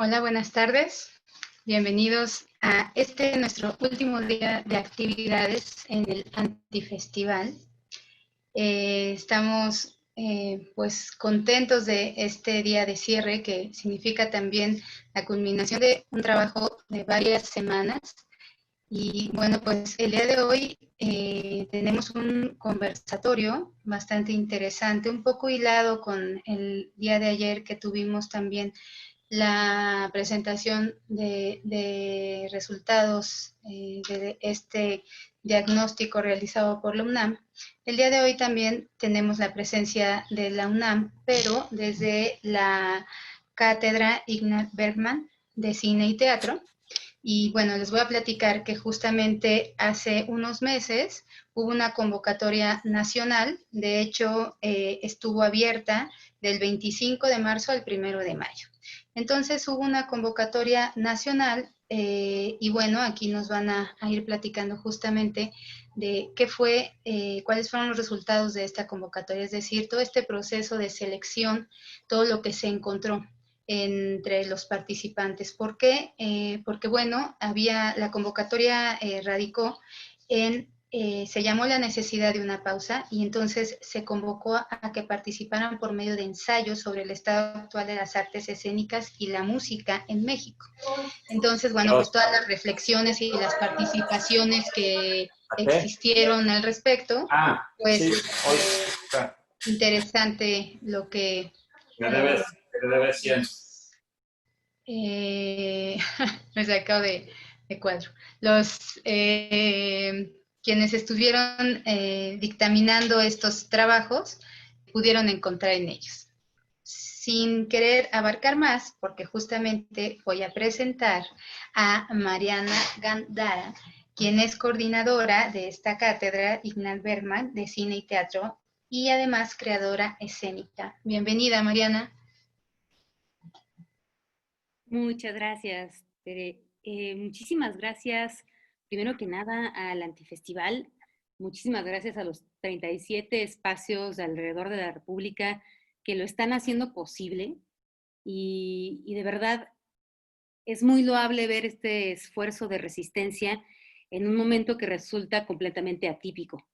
Hola, buenas tardes. Bienvenidos a nuestro último día de actividades en el Antifestival. Estamos pues contentos de este día de cierre, que significa también la culminación de un trabajo de varias semanas. Y bueno, pues el día de hoy tenemos un conversatorio bastante interesante, un poco hilado con el día de ayer, que tuvimos también la presentación de resultados de este diagnóstico realizado por la UNAM. El día de hoy también tenemos la presencia de la UNAM, pero desde la cátedra Ingmar Bergman de Cine y Teatro. Y bueno, les voy a platicar que justamente hace unos meses hubo una convocatoria nacional. De hecho, estuvo abierta del 25 de marzo al 1 de mayo. Entonces hubo una convocatoria nacional y bueno, aquí nos van a ir platicando justamente de qué fue, cuáles fueron los resultados de esta convocatoria, es decir, todo este proceso de selección, todo lo que se encontró entre los participantes. ¿Por qué? Porque bueno, la convocatoria radicó en, se llamó la necesidad de una pausa, y entonces se convocó a que participaran por medio de ensayos sobre el estado actual de las artes escénicas y la música en México. Entonces, bueno, pues todas las reflexiones y las participaciones que existieron al respecto, pues interesante lo que... Me debes 100. Me sacó de cuadro. Los quienes estuvieron dictaminando estos trabajos pudieron encontrar en ellos. Sin querer abarcar más, porque justamente voy a presentar a Mariana Gandara, quien es coordinadora de esta cátedra Ingmar Bergman de Cine y Teatro y además creadora escénica. Bienvenida, Mariana. Muchas gracias, Tere. Muchísimas gracias, primero que nada, al Antifestival. Muchísimas gracias a los 37 espacios alrededor de la República que lo están haciendo posible. Y de verdad, es muy loable ver este esfuerzo de resistencia en un momento que resulta completamente atípico.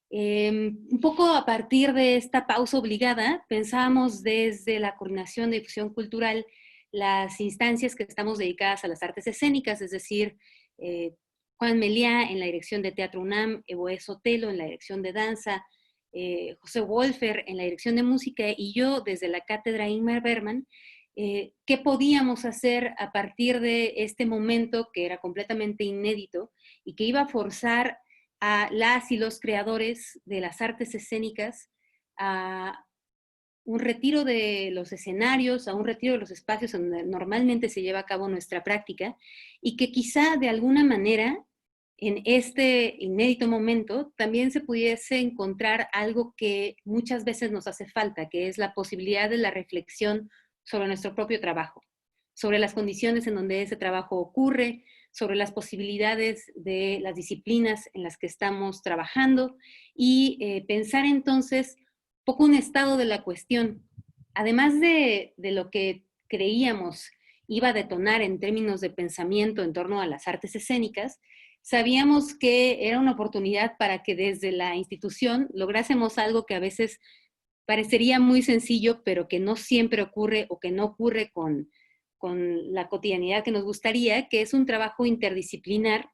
Un poco a partir de esta pausa obligada, pensábamos desde la Coordinación de Difusión Cultural las instancias que estamos dedicadas a las artes escénicas, es decir, Juan Meliá en la dirección de Teatro UNAM, Evoé Sotelo en la dirección de danza, José Wolfer en la dirección de música y yo desde la cátedra Ingmar Bergman, qué podíamos hacer a partir de este momento que era completamente inédito y que iba a forzar a las y los creadores de las artes escénicas a un retiro de los escenarios, a un retiro de los espacios donde normalmente se lleva a cabo nuestra práctica, y que quizá de alguna manera en este inédito momento también se pudiese encontrar algo que muchas veces nos hace falta, que es la posibilidad de la reflexión sobre nuestro propio trabajo, sobre las condiciones en donde ese trabajo ocurre, sobre las posibilidades de las disciplinas en las que estamos trabajando y pensar entonces un poco un estado de la cuestión. Además de lo que creíamos iba a detonar en términos de pensamiento en torno a las artes escénicas, sabíamos que era una oportunidad para que desde la institución lográsemos algo que a veces parecería muy sencillo, pero que no siempre ocurre o que no ocurre con la cotidianidad que nos gustaría, que es un trabajo interdisciplinar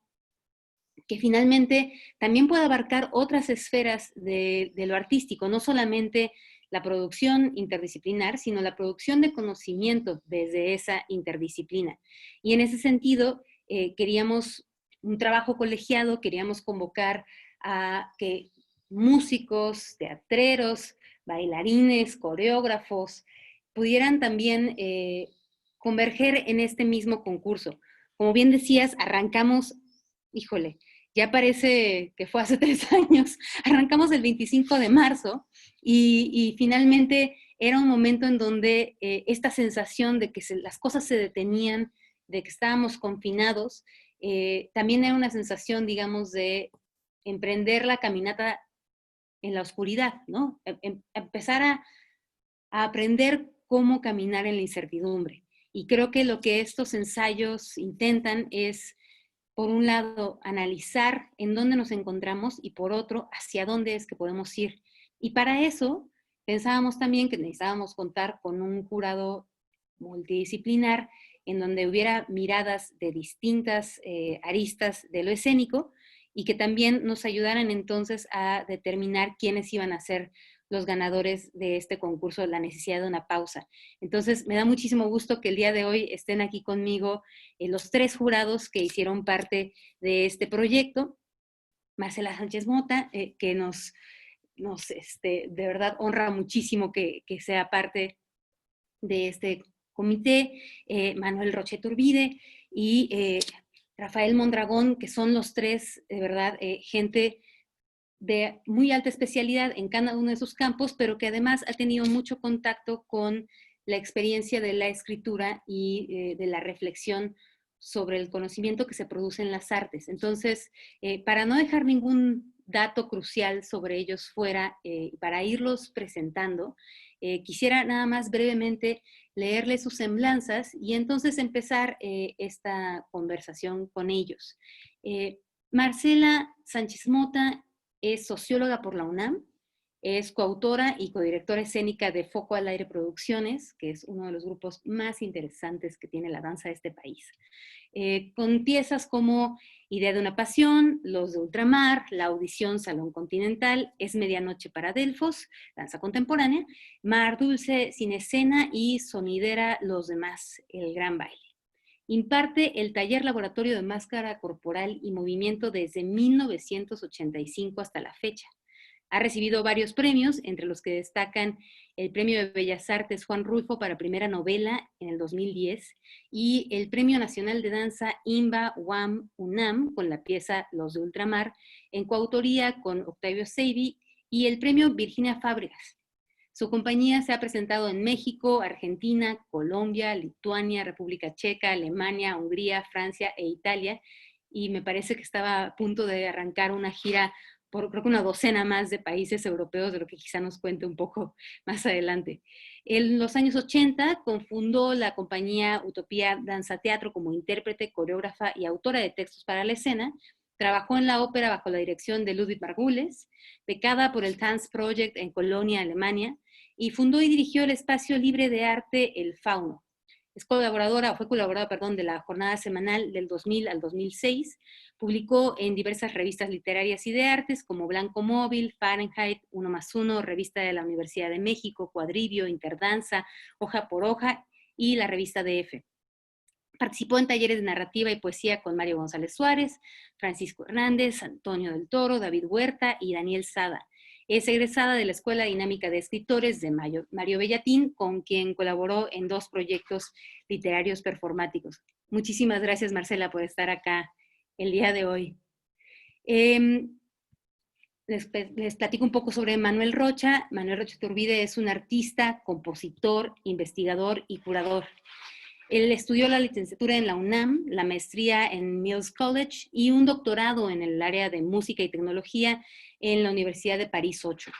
que finalmente también puede abarcar otras esferas de lo artístico, no solamente la producción interdisciplinar, sino la producción de conocimiento desde esa interdisciplina. Y en ese sentido, queríamos un trabajo colegiado, queríamos convocar a que músicos, teatreros, bailarines, coreógrafos, pudieran también converger en este mismo concurso. Como bien decías, arrancamos, híjole, ya parece que fue hace 3 años, arrancamos el 25 de marzo y finalmente era un momento en donde esta sensación de que las cosas se detenían, de que estábamos confinados, también era una sensación, digamos, de emprender la caminata en la oscuridad, ¿no? Empezar a aprender cómo caminar en la incertidumbre. Y creo que lo que estos ensayos intentan es, por un lado, analizar en dónde nos encontramos y por otro, hacia dónde es que podemos ir. Y para eso pensábamos también que necesitábamos contar con un jurado multidisciplinar en donde hubiera miradas de distintas aristas de lo escénico y que también nos ayudaran entonces a determinar quiénes iban a ser los ganadores de este concurso, la necesidad de una pausa. Entonces, me da muchísimo gusto que el día de hoy estén aquí conmigo los 3 jurados que hicieron parte de este proyecto. Marcela Sánchez Mota, que nos de verdad honra muchísimo que sea parte de este comité, Manuel Roche Turbide y Rafael Mondragón, que son los 3, de verdad, gente de muy alta especialidad en cada uno de sus campos, pero que además ha tenido mucho contacto con la experiencia de la escritura y de la reflexión sobre el conocimiento que se produce en las artes. Entonces, para no dejar ningún dato crucial sobre ellos fuera, para irlos presentando, quisiera nada más brevemente leerles sus semblanzas y entonces empezar esta conversación con ellos. Marcela Sánchez Mota es socióloga por la UNAM, es coautora y codirectora escénica de Foco al Aire Producciones, que es uno de los grupos más interesantes que tiene la danza de este país. Con piezas como Idea de una Pasión, Los de Ultramar, La Audición Salón Continental, Es Medianoche para Delfos, Danza Contemporánea, Mar Dulce Sin Escena y Sonidera Los Demás, El Gran Baile. Imparte el taller laboratorio de máscara corporal y movimiento desde 1985 hasta la fecha. Ha recibido varios premios, entre los que destacan el Premio de Bellas Artes Juan Rulfo para primera novela en el 2010 y el Premio Nacional de Danza IMBA UAM UNAM con la pieza Los de Ultramar, en coautoría con Octavio Seibi, y el Premio Virginia Fábregas. Su compañía se ha presentado en México, Argentina, Colombia, Lituania, República Checa, Alemania, Hungría, Francia e Italia, y me parece que estaba a punto de arrancar una gira por creo que una docena más de países europeos, de lo que quizá nos cuente un poco más adelante. En los años 80 cofundó la compañía Utopía Danza Teatro como intérprete, coreógrafa y autora de textos para la escena. Trabajó en la ópera bajo la dirección de Ludwig Margules, becada por el Tanz Project en Colonia, Alemania, y fundó y dirigió el espacio libre de arte El Fauno. Fue colaboradora, de la jornada semanal del 2000 al 2006. Publicó en diversas revistas literarias y de artes como Blanco Móvil, Fahrenheit, 1+1, Revista de la Universidad de México, Cuadrivio, Interdanza, Hoja por Hoja y la revista DF. Participó en talleres de narrativa y poesía con Mario González Suárez, Francisco Hernández, Antonio del Toro, David Huerta y Daniel Sada. Es egresada de la Escuela Dinámica de Escritores de Mario Bellatín, con quien colaboró en 2 proyectos literarios performáticos. Muchísimas gracias, Marcela, por estar acá el día de hoy. Les platico un poco sobre Manuel Rocha. Manuel Rocha Turbide es un artista, compositor, investigador y curador. Él estudió la licenciatura en la UNAM, la maestría en Mills College y un doctorado en el área de música y tecnología en la Universidad de París 8.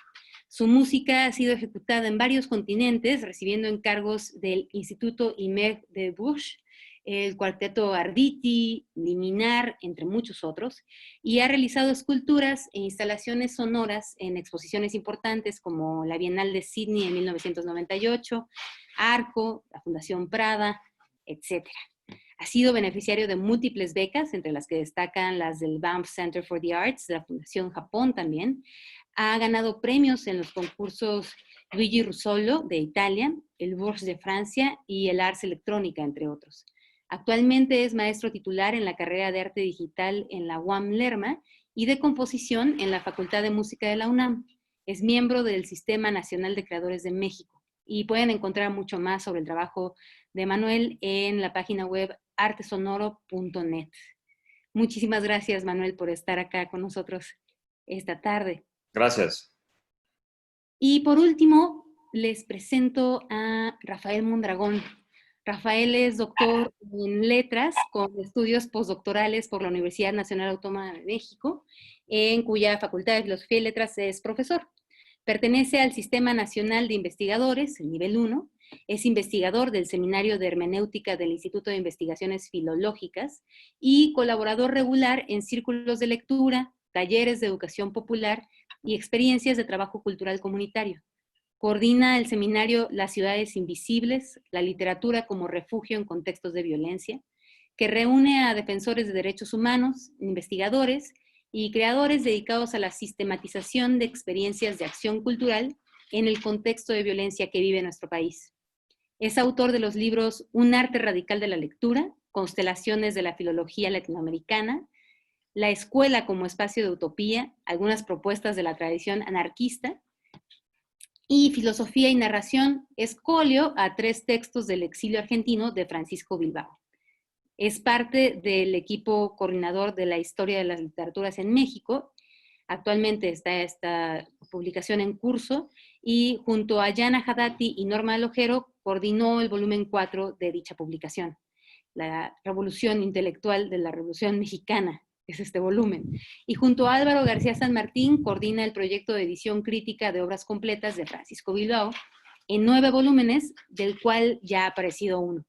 Su música ha sido ejecutada en varios continentes, recibiendo encargos del Instituto Imer de Bourges, el Cuarteto Arditi, Liminar, entre muchos otros, y ha realizado esculturas e instalaciones sonoras en exposiciones importantes como la Bienal de Sydney en 1998, Arco, la Fundación Prada, etc. Ha sido beneficiario de múltiples becas, entre las que destacan las del Banff Center for the Arts, de la Fundación Japón también. Ha ganado premios en los concursos Luigi Russolo de Italia, el Bourges de Francia y el Ars Electrónica, entre otros. Actualmente es maestro titular en la carrera de Arte Digital en la UAM Lerma y de Composición en la Facultad de Música de la UNAM. Es miembro del Sistema Nacional de Creadores de México. Y pueden encontrar mucho más sobre el trabajo de Manuel en la página web artesonoro.net. Muchísimas gracias, Manuel, por estar acá con nosotros esta tarde. Gracias. Y por último, les presento a Rafael Mondragón. Rafael es doctor en letras con estudios postdoctorales por la Universidad Nacional Autónoma de México, en cuya Facultad de Filosofía y Letras es profesor. Pertenece al Sistema Nacional de Investigadores, el nivel 1, Es investigador del Seminario de Hermenéutica del Instituto de Investigaciones Filológicas y colaborador regular en círculos de lectura, talleres de educación popular y experiencias de trabajo cultural comunitario. Coordina el seminario Las ciudades invisibles, la literatura como refugio en contextos de violencia, que reúne a defensores de derechos humanos, investigadores y creadores dedicados a la sistematización de experiencias de acción cultural en el contexto de violencia que vive nuestro país. Es autor de los libros Un arte radical de la lectura, Constelaciones de la filología latinoamericana, La escuela como espacio de utopía, algunas propuestas de la tradición anarquista, y Filosofía y narración, escolio a 3 textos del exilio argentino de Francisco Bilbao. Es parte del equipo coordinador de la historia de las literaturas en México. Actualmente está esta publicación en curso y junto a Yana Haddati y Norma Lojero coordinó el volumen 4 de dicha publicación. La revolución intelectual de la Revolución Mexicana es este volumen. Y junto a Álvaro García San Martín coordina el proyecto de edición crítica de obras completas de Francisco Bilbao en 9 volúmenes, del cual ya ha aparecido uno.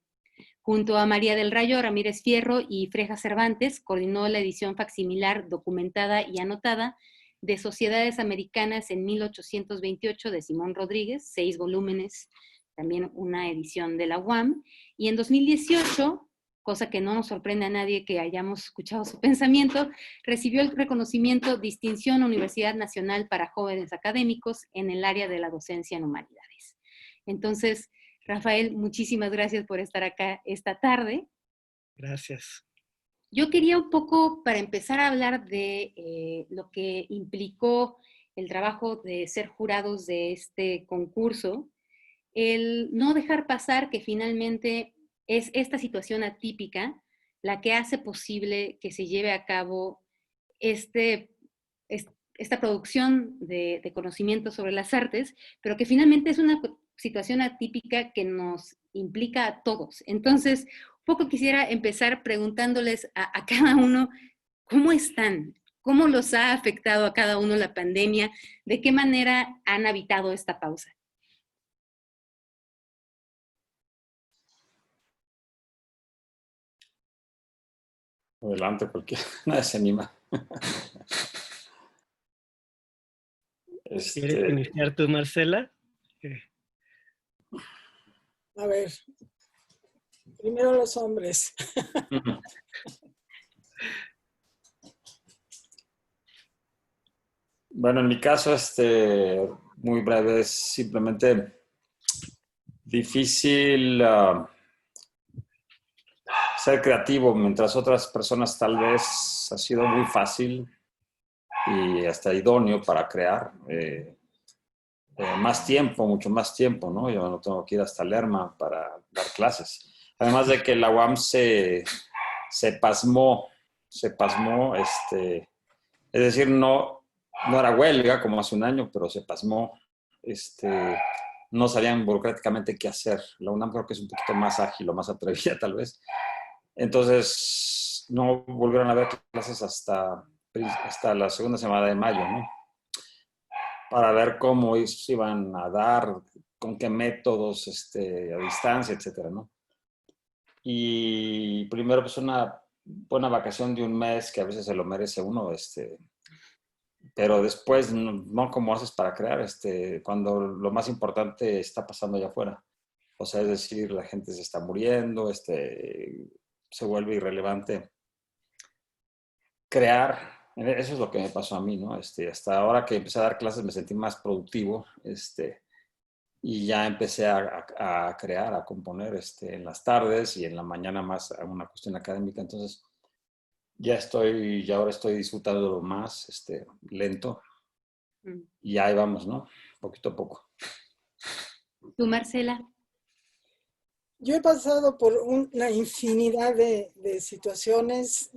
Junto a María del Rayo Ramírez Fierro y Freja Cervantes, coordinó la edición facsimilar documentada y anotada de Sociedades Americanas en 1828 de Simón Rodríguez, 6 volúmenes, también una edición de la UAM. Y en 2018, cosa que no nos sorprende a nadie que hayamos escuchado su pensamiento, recibió el reconocimiento Distinción Universidad Nacional para Jóvenes Académicos en el área de la docencia en humanidades. Entonces, Rafael, muchísimas gracias por estar acá esta tarde. Gracias. Yo quería un poco, para empezar a hablar de lo que implicó el trabajo de ser jurados de este concurso, el no dejar pasar que finalmente es esta situación atípica la que hace posible que se lleve a cabo esta producción de conocimiento sobre las artes, pero que finalmente es una situación atípica que nos implica a todos. Entonces, un poco quisiera empezar preguntándoles a cada uno, ¿cómo están? ¿Cómo los ha afectado a cada uno la pandemia? ¿De qué manera han habitado esta pausa? Adelante, porque nadie se anima. ¿Quieres iniciar tú, Marcela? A ver, primero los hombres. Bueno, en mi caso, muy breve, es simplemente difícil ser creativo, mientras otras personas tal vez ha sido muy fácil y hasta idóneo para crear. Más tiempo, mucho más tiempo, ¿no? Yo no tengo que ir hasta Lerma para dar clases. Además de que la UAM se pasmó, es decir, no era huelga como hace un año, pero se pasmó, no sabían burocráticamente qué hacer. La UNAM creo que es un poquito más ágil o más atrevida tal vez. Entonces, no volvieron a haber clases hasta la segunda semana de mayo, ¿no? Para ver cómo se iban a dar, con qué métodos, a distancia, etcétera, ¿no? Y primero, pues una buena vacación de un mes, que a veces se lo merece uno, pero después, no cómo haces para crear, cuando lo más importante está pasando allá afuera. O sea, es decir, la gente se está muriendo, se vuelve irrelevante crear. Eso es lo que me pasó a mí, ¿no? Hasta ahora que empecé a dar clases me sentí más productivo, y ya empecé a crear, a componer, en las tardes y en la mañana más a una cuestión académica. Entonces, ya ahora estoy disfrutándolo más, lento, y ahí vamos, ¿no? Poquito a poco. ¿Tú, Marcela? Yo he pasado por una infinidad de situaciones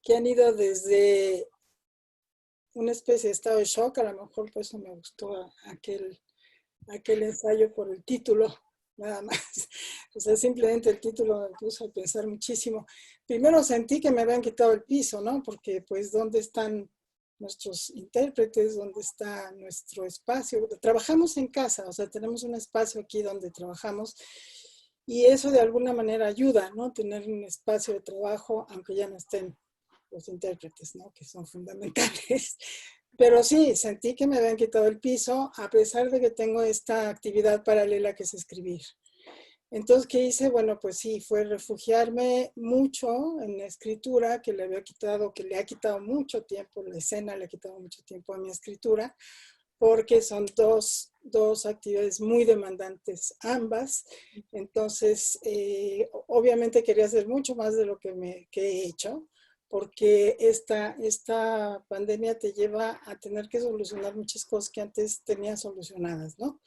que han ido desde una especie de estado de shock, a lo mejor por eso me gustó aquel ensayo por el título, nada más. O sea, simplemente el título me puso a pensar muchísimo. Primero sentí que me habían quitado el piso, ¿no? Porque, pues, ¿dónde están nuestros intérpretes, dónde está nuestro espacio. Trabajamos en casa, o sea, tenemos un espacio aquí donde trabajamos y eso de alguna manera ayuda, ¿no? Tener un espacio de trabajo, aunque ya no estén los intérpretes, ¿no? Que son fundamentales. Pero sí, sentí que me habían quitado el piso, a pesar de que tengo esta actividad paralela que es escribir. Entonces, ¿qué hice? Bueno, pues sí, fue refugiarme mucho en la escritura, que le había quitado, que le ha quitado mucho tiempo, la escena le ha quitado mucho tiempo a mi escritura, porque son dos actividades muy demandantes ambas. Entonces, obviamente quería hacer mucho más de lo que he hecho, porque esta pandemia te lleva a tener que solucionar muchas cosas que antes tenía solucionadas, ¿no?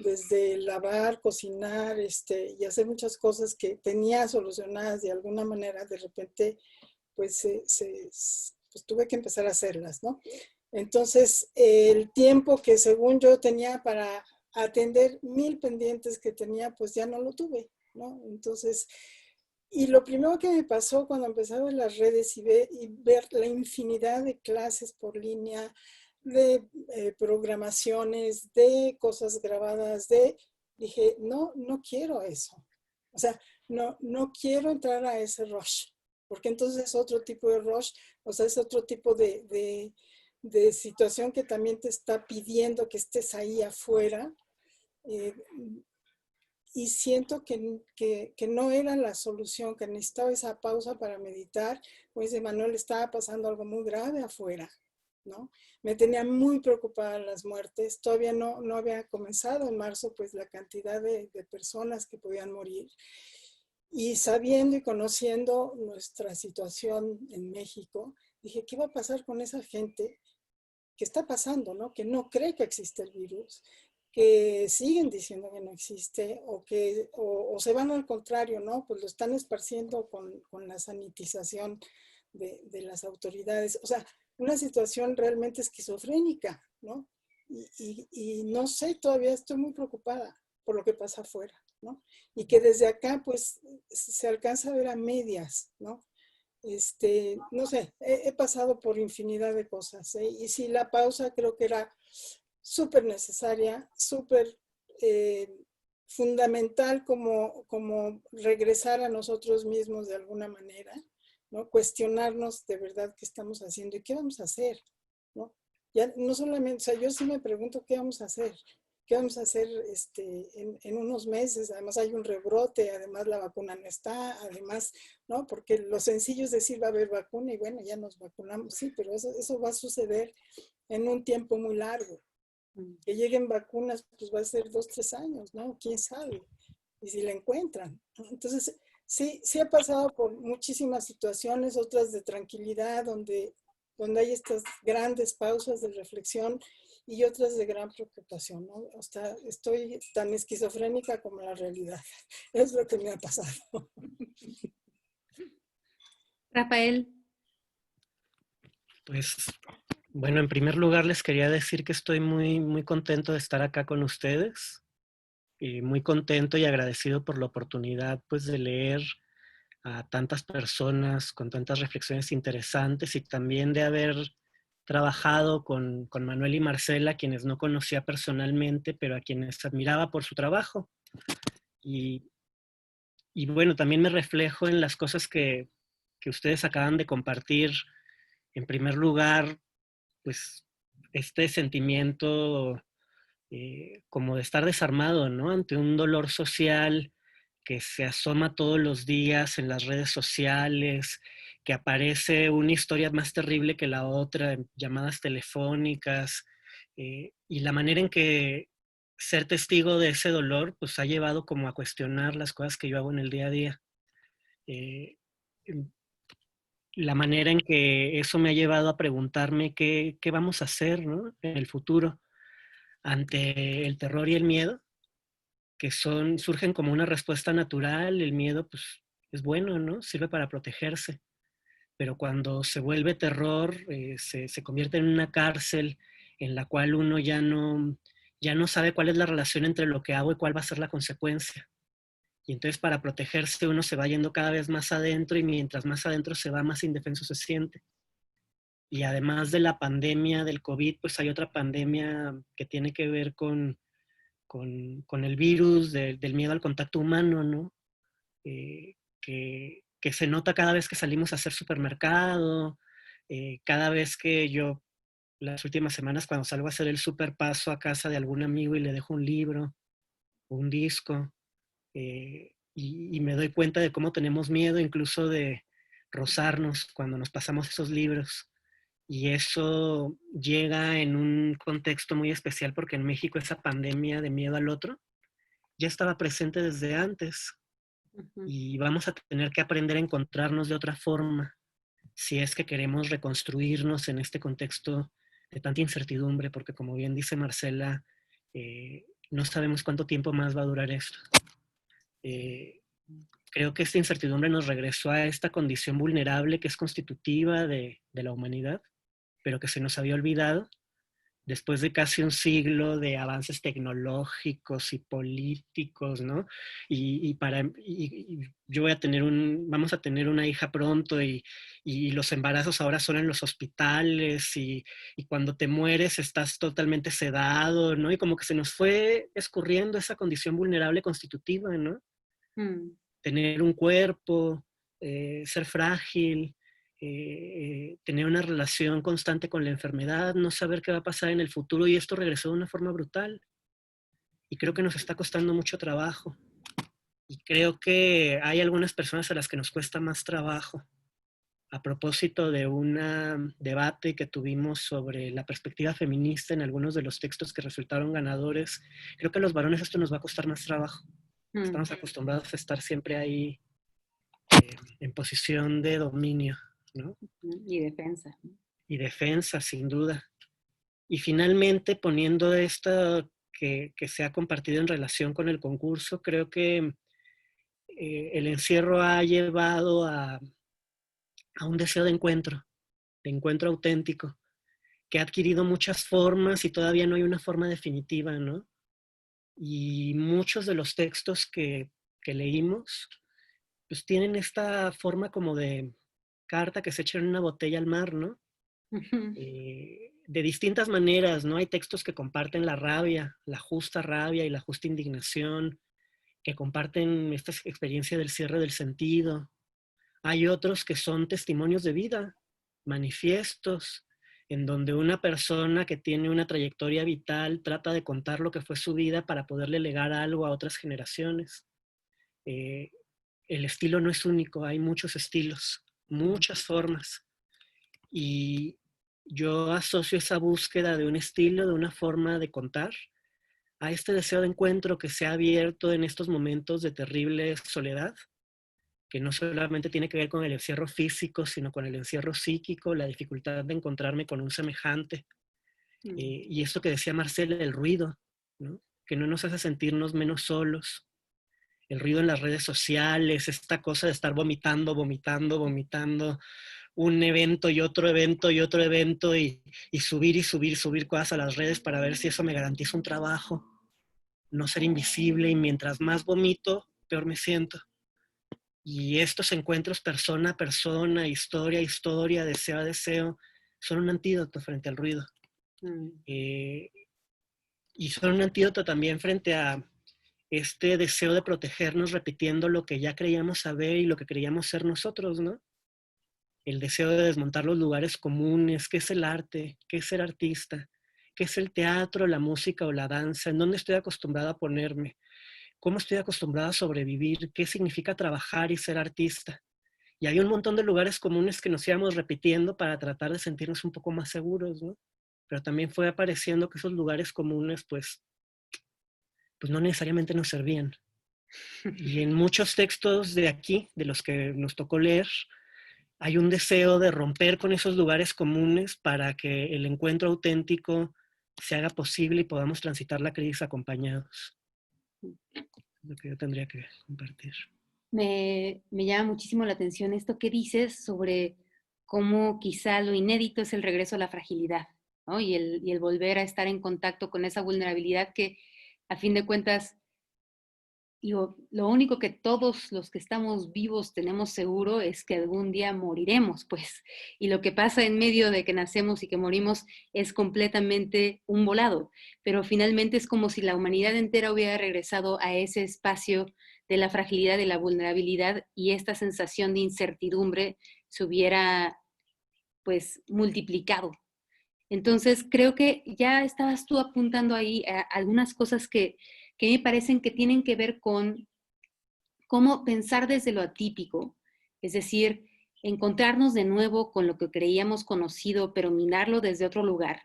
Desde lavar, cocinar, y hacer muchas cosas que tenía solucionadas de alguna manera, de repente, pues, pues tuve que empezar a hacerlas, ¿no? Entonces, el tiempo que según yo tenía para atender 1000 pendientes que tenía, pues ya no lo tuve, ¿no? Entonces, y lo primero que me pasó cuando empecé a ver las redes y ver la infinidad de clases por línea, de programaciones, de cosas grabadas, dije, no, no quiero eso. O sea, no quiero entrar a ese rush, porque entonces es otro tipo de rush, o sea, es otro tipo de situación que también te está pidiendo que estés ahí afuera. Y siento que no era la solución, que necesitaba esa pausa para meditar. Pues de Manuel estaba pasando algo muy grave afuera, ¿no? Me tenía muy preocupada las muertes. Todavía no había comenzado en marzo, pues la cantidad de personas que podían morir. Y sabiendo y conociendo nuestra situación en México, dije, ¿qué va a pasar con esa gente que está pasando, ¿no? Que no cree que existe el virus, que siguen diciendo que no existe o se van al contrario, ¿no? Pues lo están esparciendo con la sanitización de las autoridades. O sea, una situación realmente esquizofrénica, ¿no? Y no sé, todavía estoy muy preocupada por lo que pasa afuera, ¿no? Y que desde acá, pues, se alcanza a ver a medias, ¿no? No sé, he pasado por infinidad de cosas, ¿eh? Y sí, la pausa creo que era súper necesaria, súper fundamental como regresar a nosotros mismos de alguna manera, ¿no? Cuestionarnos de verdad qué estamos haciendo y qué vamos a hacer, ¿no? Ya no solamente, o sea, yo sí me pregunto qué vamos a hacer. ¿Qué vamos a hacer en unos meses? Además hay un rebrote, además la vacuna no está, además, ¿no? Porque lo sencillo es decir va a haber vacuna y bueno, ya nos vacunamos, sí, pero eso va a suceder en un tiempo muy largo. Que lleguen vacunas, pues va a ser 2, 3 años, ¿no? ¿Quién sabe? Y si la encuentran. Entonces, sí he pasado por muchísimas situaciones, otras de tranquilidad, donde hay estas grandes pausas de reflexión y otras de gran preocupación, ¿no? O sea, estoy tan esquizofrénica como la realidad. Es lo que me ha pasado. Rafael. Pues, bueno, en primer lugar les quería decir que estoy muy, muy contento de estar acá con ustedes. Y muy contento y agradecido por la oportunidad, pues, de leer a tantas personas con tantas reflexiones interesantes y también de haber trabajado con Manuel y Marcela, quienes no conocía personalmente, pero a quienes admiraba por su trabajo. Y bueno, también me reflejo en las cosas que ustedes acaban de compartir. En primer lugar, pues este sentimiento como de estar desarmado, ¿no? Ante un dolor social que se asoma todos los días en las redes sociales, que aparece una historia más terrible que la otra, en llamadas telefónicas, y la manera en que ser testigo de ese dolor, pues ha llevado como a cuestionar las cosas que yo hago en el día a día. Eh, la manera en que eso me ha llevado a preguntarme qué vamos a hacer, ¿no? En el futuro ante el terror y el miedo, que surgen como una respuesta natural. El miedo, pues, es bueno, ¿no? Sirve para protegerse. Pero cuando se vuelve terror, se convierte en una cárcel en la cual uno ya no sabe cuál es la relación entre lo que hago y cuál va a ser la consecuencia. Y entonces para protegerse uno se va yendo cada vez más adentro y mientras más adentro se va, más indefenso se siente. Y además de la pandemia del COVID, pues hay otra pandemia que tiene que ver con el virus del miedo al contacto humano, ¿no? Que se nota cada vez que salimos a hacer supermercado, cada vez que yo, las últimas semanas cuando salgo a hacer el super paso a casa de algún amigo y le dejo un libro o un disco, y me doy cuenta de cómo tenemos miedo incluso de rozarnos cuando nos pasamos esos libros. Y eso llega en un contexto muy especial porque en México esa pandemia de miedo al otro ya estaba presente desde antes y vamos a tener que aprender a encontrarnos de otra forma si es que queremos reconstruirnos en este contexto de tanta incertidumbre, porque como bien dice Marcela, no sabemos cuánto tiempo más va a durar esto. Creo que esta incertidumbre nos regresó a esta condición vulnerable que es constitutiva de la humanidad, pero que se nos había olvidado después de casi un siglo de avances tecnológicos y políticos, ¿no? Y yo vamos a tener una hija pronto y los embarazos ahora son en los hospitales y cuando te mueres estás totalmente sedado, ¿no? Y como que se nos fue escurriendo esa condición vulnerable constitutiva, ¿no? Tener un cuerpo, ser frágil, tener una relación constante con la enfermedad, no saber qué va a pasar en el futuro, y esto regresó de una forma brutal. Y creo que nos está costando mucho trabajo. Y creo que hay algunas personas a las que nos cuesta más trabajo. A propósito de un debate que tuvimos sobre la perspectiva feminista en algunos de los textos que resultaron ganadores, creo que a los varones esto nos va a costar más trabajo. Estamos acostumbrados a estar siempre ahí en posición de dominio, ¿no? Y defensa. Y defensa, sin duda. Y finalmente, poniendo esto que se ha compartido en relación con el concurso, creo que el encierro ha llevado a un deseo de encuentro auténtico, que ha adquirido muchas formas y todavía no hay una forma definitiva, ¿no? Y muchos de los textos que leímos, pues tienen esta forma como de carta que se echa en una botella al mar, ¿no? De distintas maneras, ¿no? Hay textos que comparten la rabia, la justa rabia y la justa indignación, que comparten esta experiencia del cierre del sentido. Hay otros que son testimonios de vida, manifiestos, en donde una persona que tiene una trayectoria vital trata de contar lo que fue su vida para poderle legar algo a otras generaciones. El estilo no es único, hay muchos estilos, muchas formas. Y yo asocio esa búsqueda de un estilo, de una forma de contar, a este deseo de encuentro que se ha abierto en estos momentos de terrible soledad, que no solamente tiene que ver con el encierro físico, sino con el encierro psíquico, la dificultad de encontrarme con un semejante. Y esto que decía Marcela, el ruido, ¿no? Que no nos hace sentirnos menos solos. El ruido en las redes sociales, esta cosa de estar vomitando, un evento y otro evento y otro evento y subir cosas a las redes para ver si eso me garantiza un trabajo, no ser invisible, y mientras más vomito, peor me siento. Y estos encuentros persona a persona, historia a historia, deseo a deseo, son un antídoto frente al ruido. Y son un antídoto también frente a este deseo de protegernos repitiendo lo que ya creíamos saber y lo que creíamos ser nosotros, ¿no? El deseo de desmontar los lugares comunes, qué es el arte, qué es ser artista, qué es el teatro, la música o la danza, en dónde estoy acostumbrada a ponerme, cómo estoy acostumbrada a sobrevivir, qué significa trabajar y ser artista. Y hay un montón de lugares comunes que nos íbamos repitiendo para tratar de sentirnos un poco más seguros, ¿no? Pero también fue apareciendo que esos lugares comunes, pues no necesariamente nos servían. Y en muchos textos de aquí, de los que nos tocó leer, hay un deseo de romper con esos lugares comunes para que el encuentro auténtico se haga posible y podamos transitar la crisis acompañados. Lo que yo tendría que compartir. Me llama muchísimo la atención esto que dices sobre cómo quizá lo inédito es el regreso a la fragilidad, ¿no? Y el volver a estar en contacto con esa vulnerabilidad que, a fin de cuentas, digo, lo único que todos los que estamos vivos tenemos seguro es que algún día moriremos, pues. Y lo que pasa en medio de que nacemos y que morimos es completamente un volado. Pero finalmente es como si la humanidad entera hubiera regresado a ese espacio de la fragilidad, de la vulnerabilidad, y esta sensación de incertidumbre se hubiera, pues, multiplicado. Entonces, creo que ya estabas tú apuntando ahí a algunas cosas que me parecen que tienen que ver con cómo pensar desde lo atípico, es decir, encontrarnos de nuevo con lo que creíamos conocido, pero mirarlo desde otro lugar.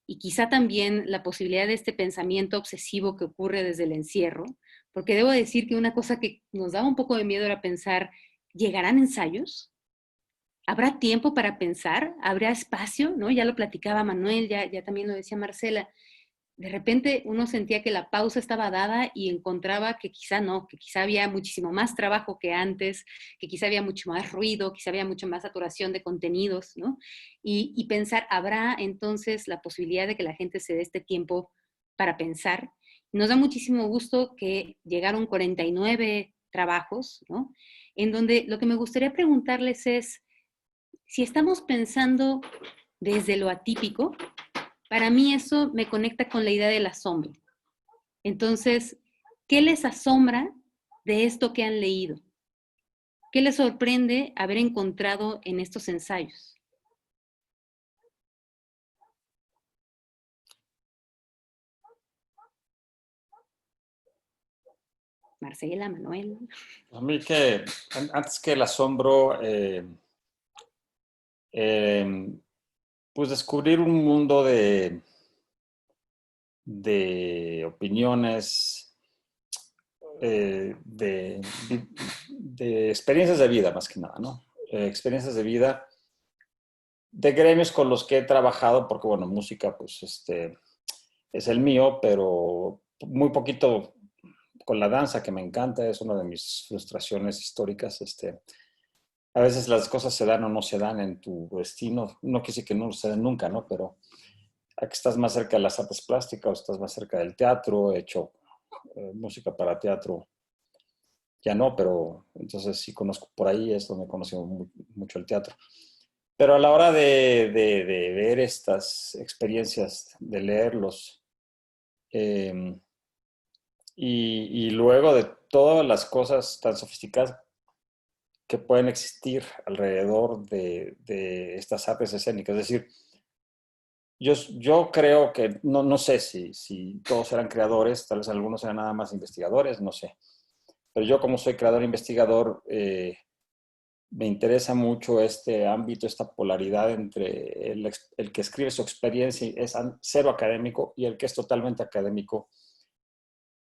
Y quizá también la posibilidad de este pensamiento obsesivo que ocurre desde el encierro, porque debo decir que una cosa que nos daba un poco de miedo era pensar, ¿llegarán ensayos? ¿Habrá tiempo para pensar? ¿Habrá espacio? ¿No? Ya lo platicaba Manuel, ya también lo decía Marcela. De repente uno sentía que la pausa estaba dada y encontraba que quizá no, que quizá había muchísimo más trabajo que antes, que quizá había mucho más ruido, quizá había mucho más saturación de contenidos, ¿no? Y pensar, ¿habrá entonces la posibilidad de que la gente se dé este tiempo para pensar? Nos da muchísimo gusto que llegaron 49 trabajos, ¿no? En donde lo que me gustaría preguntarles es, si estamos pensando desde lo atípico, para mí eso me conecta con la idea del asombro. Entonces, ¿qué les asombra de esto que han leído? ¿Qué les sorprende haber encontrado en estos ensayos? Marcela, Manuel. A mí que, antes que el asombro, pues descubrir un mundo de opiniones, de experiencias de vida, más que nada, ¿no? Experiencias de vida, de gremios con los que he trabajado, porque, bueno, música, pues, es el mío, pero muy poquito con la danza, que me encanta, es una de mis frustraciones históricas. A veces las cosas se dan o no se dan en tu destino. No quiere decir que no se den nunca, ¿no? Pero aquí estás más cerca de las artes plásticas o estás más cerca del teatro. He hecho música para teatro, ya no, pero entonces sí conozco por ahí, es donde he conocido mucho el teatro. Pero a la hora de ver estas experiencias, de leerlos, eh, y luego de todas las cosas tan sofisticadas que pueden existir alrededor de estas artes escénicas. Es decir, yo creo que, no sé si todos eran creadores, tal vez algunos eran nada más investigadores, no sé. Pero yo como soy creador e investigador, me interesa mucho este ámbito, esta polaridad entre el que escribe su experiencia y es cero académico y el que es totalmente académico,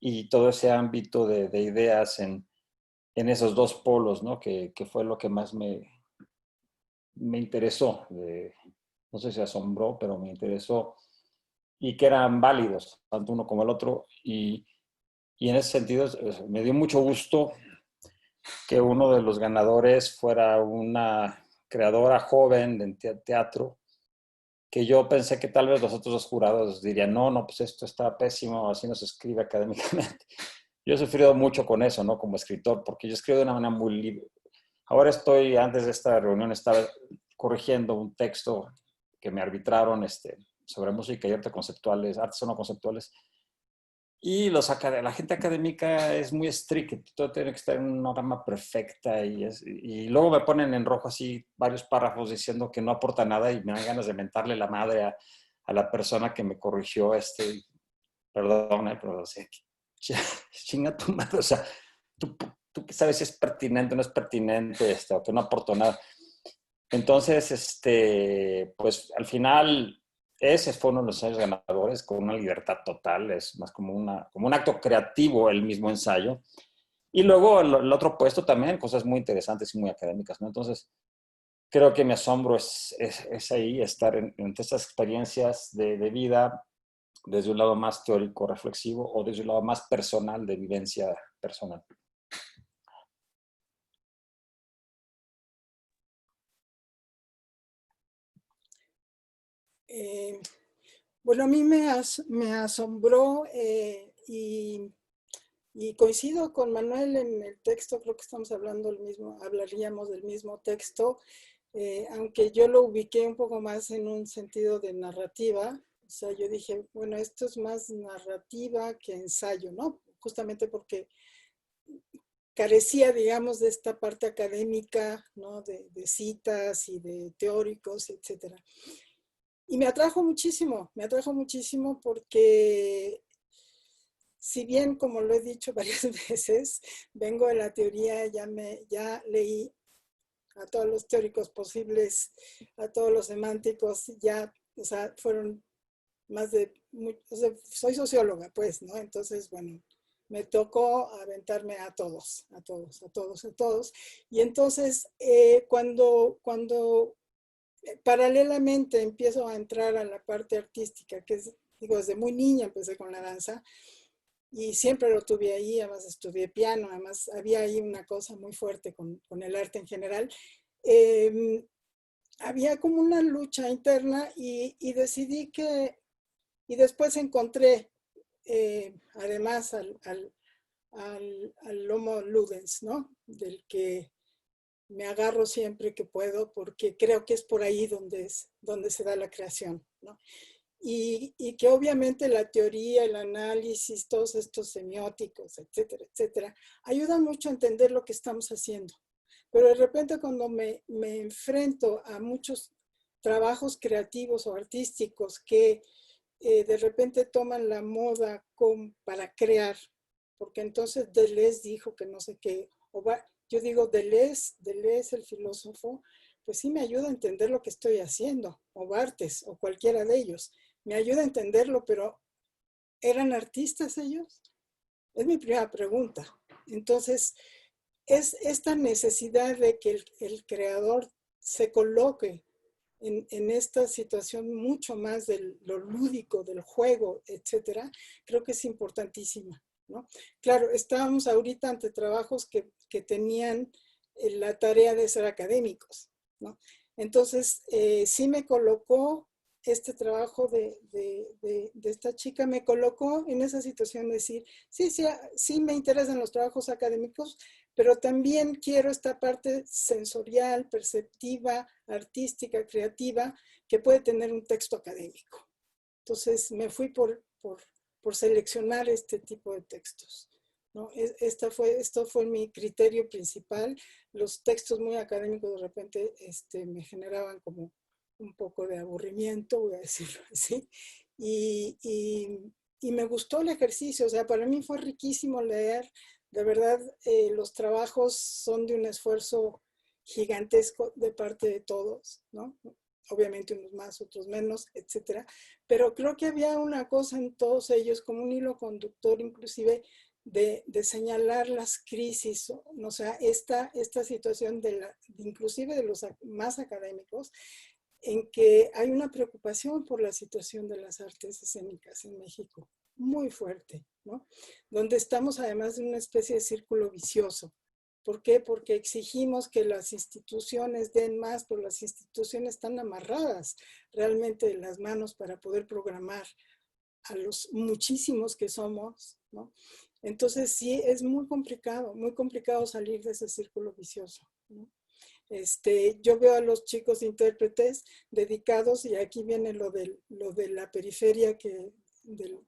y todo ese ámbito de ideas en esos dos polos, ¿no? Que fue lo que más me interesó. No sé si asombró, pero me interesó, y que eran válidos, tanto uno como el otro. Y en ese sentido me dio mucho gusto que uno de los ganadores fuera una creadora joven de teatro, que yo pensé que tal vez los otros dos jurados dirían, no, pues esto está pésimo, así no se escribe académicamente. Yo he sufrido mucho con eso, ¿no? Como escritor, porque yo escribo de una manera muy libre. Ahora antes de esta reunión, estaba corrigiendo un texto que me arbitraron sobre música y arte conceptuales, artes no conceptuales. Y la gente académica es muy estricta, todo tiene que estar en una rama perfecta, y luego me ponen en rojo así varios párrafos diciendo que no aporta nada, y me dan ganas de mentarle la madre a la persona que me corrigió. Perdón, pero o sea, chinga tu madre, o sea, tú qué sabes si es pertinente o no es pertinente, o que no aportó nada. Entonces, pues al final, ese fue uno de los ensayos ganadores, con una libertad total, es más como un acto creativo el mismo ensayo. Y luego el otro puesto también, cosas muy interesantes y muy académicas, ¿no? Entonces, creo que mi asombro es ahí, estar entre estas experiencias de vida, desde un lado más teórico, reflexivo, o desde un lado más personal, de vivencia personal. Bueno, a mí me asombró y Y coincido con Manuel en el texto, creo que estamos hablando el mismo, hablaríamos del mismo texto, aunque yo lo ubiqué un poco más en un sentido de narrativa. O sea, yo dije, bueno, esto es más narrativa que ensayo, ¿no? Justamente porque carecía, digamos, de esta parte académica, ¿no? De citas y de teóricos, etcétera. Y me atrajo muchísimo porque si bien, como lo he dicho varias veces, vengo de la teoría, ya leí a todos los teóricos posibles, a todos los semánticos, ya, o sea, fueron más de, o sea, soy socióloga, pues, ¿no? Entonces, bueno, me tocó aventarme a todos. Y entonces, cuando paralelamente empiezo a entrar a la parte artística, que es, digo, desde muy niña empecé con la danza, y siempre lo tuve ahí, además estudié piano, además había ahí una cosa muy fuerte con el arte en general. Había como una lucha interna y decidí que, y después encontré además al Homo Ludens, ¿no? Del que me agarro siempre que puedo porque creo que es por ahí donde se da la creación, ¿no? Y que obviamente la teoría, el análisis, todos estos semióticos, etcétera, ayudan mucho a entender lo que estamos haciendo. Pero de repente cuando me enfrento a muchos trabajos creativos o artísticos que de repente toman la moda para crear, porque entonces Deleuze dijo que no sé qué, yo digo Deleuze el filósofo, pues sí me ayuda a entender lo que estoy haciendo, o Barthes, o cualquiera de ellos, me ayuda a entenderlo, pero ¿eran artistas ellos? Es mi primera pregunta. Entonces, es esta necesidad de que el creador se coloque en esta situación mucho más de lo lúdico, del juego, etcétera, creo que es importantísima, ¿no? Claro, estábamos ahorita ante trabajos que tenían la tarea de ser académicos, ¿no? Entonces, sí me colocó este trabajo de esta chica, me colocó en esa situación de decir, sí me interesan los trabajos académicos, pero también quiero esta parte sensorial, perceptiva, artística, creativa, que puede tener un texto académico. Entonces me fui por seleccionar este tipo de textos, ¿no? Esto fue mi criterio principal. Los textos muy académicos de repente me generaban como un poco de aburrimiento, voy a decirlo así, y me gustó el ejercicio. O sea, para mí fue riquísimo leer. De verdad, los trabajos son de un esfuerzo gigantesco de parte de todos, ¿no? Obviamente unos más, otros menos, etcétera. Pero creo que había una cosa en todos ellos, como un hilo conductor inclusive de señalar las crisis, ¿no? O sea, esta situación inclusive de los más académicos, en que hay una preocupación por la situación de las artes escénicas en México, muy fuerte, ¿no? Donde estamos además en una especie de círculo vicioso. ¿Por qué? Porque exigimos que las instituciones den más, pero las instituciones están amarradas realmente de las manos para poder programar a los muchísimos que somos, ¿no? Entonces sí, es muy complicado salir de ese círculo vicioso, ¿no? Yo veo a los chicos intérpretes dedicados, y aquí viene lo de la periferia, del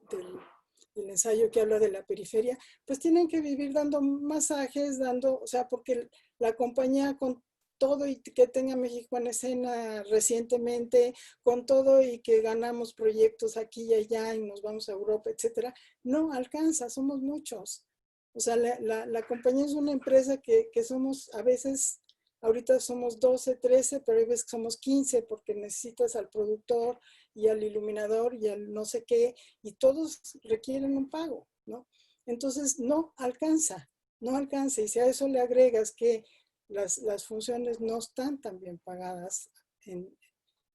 ensayo que habla de la periferia, pues tienen que vivir dando masajes, o sea, porque la compañía con todo y que tenga México en escena recientemente, con todo y que ganamos proyectos aquí y allá y nos vamos a Europa, etcétera, no alcanza, somos muchos. O sea, la compañía es una empresa que somos a veces. Ahorita somos 12, 13, pero hay veces que somos 15 porque necesitas al productor y al iluminador y al no sé qué, y todos requieren un pago, ¿no? Entonces no alcanza. Y si a eso le agregas que las funciones no están tan bien pagadas,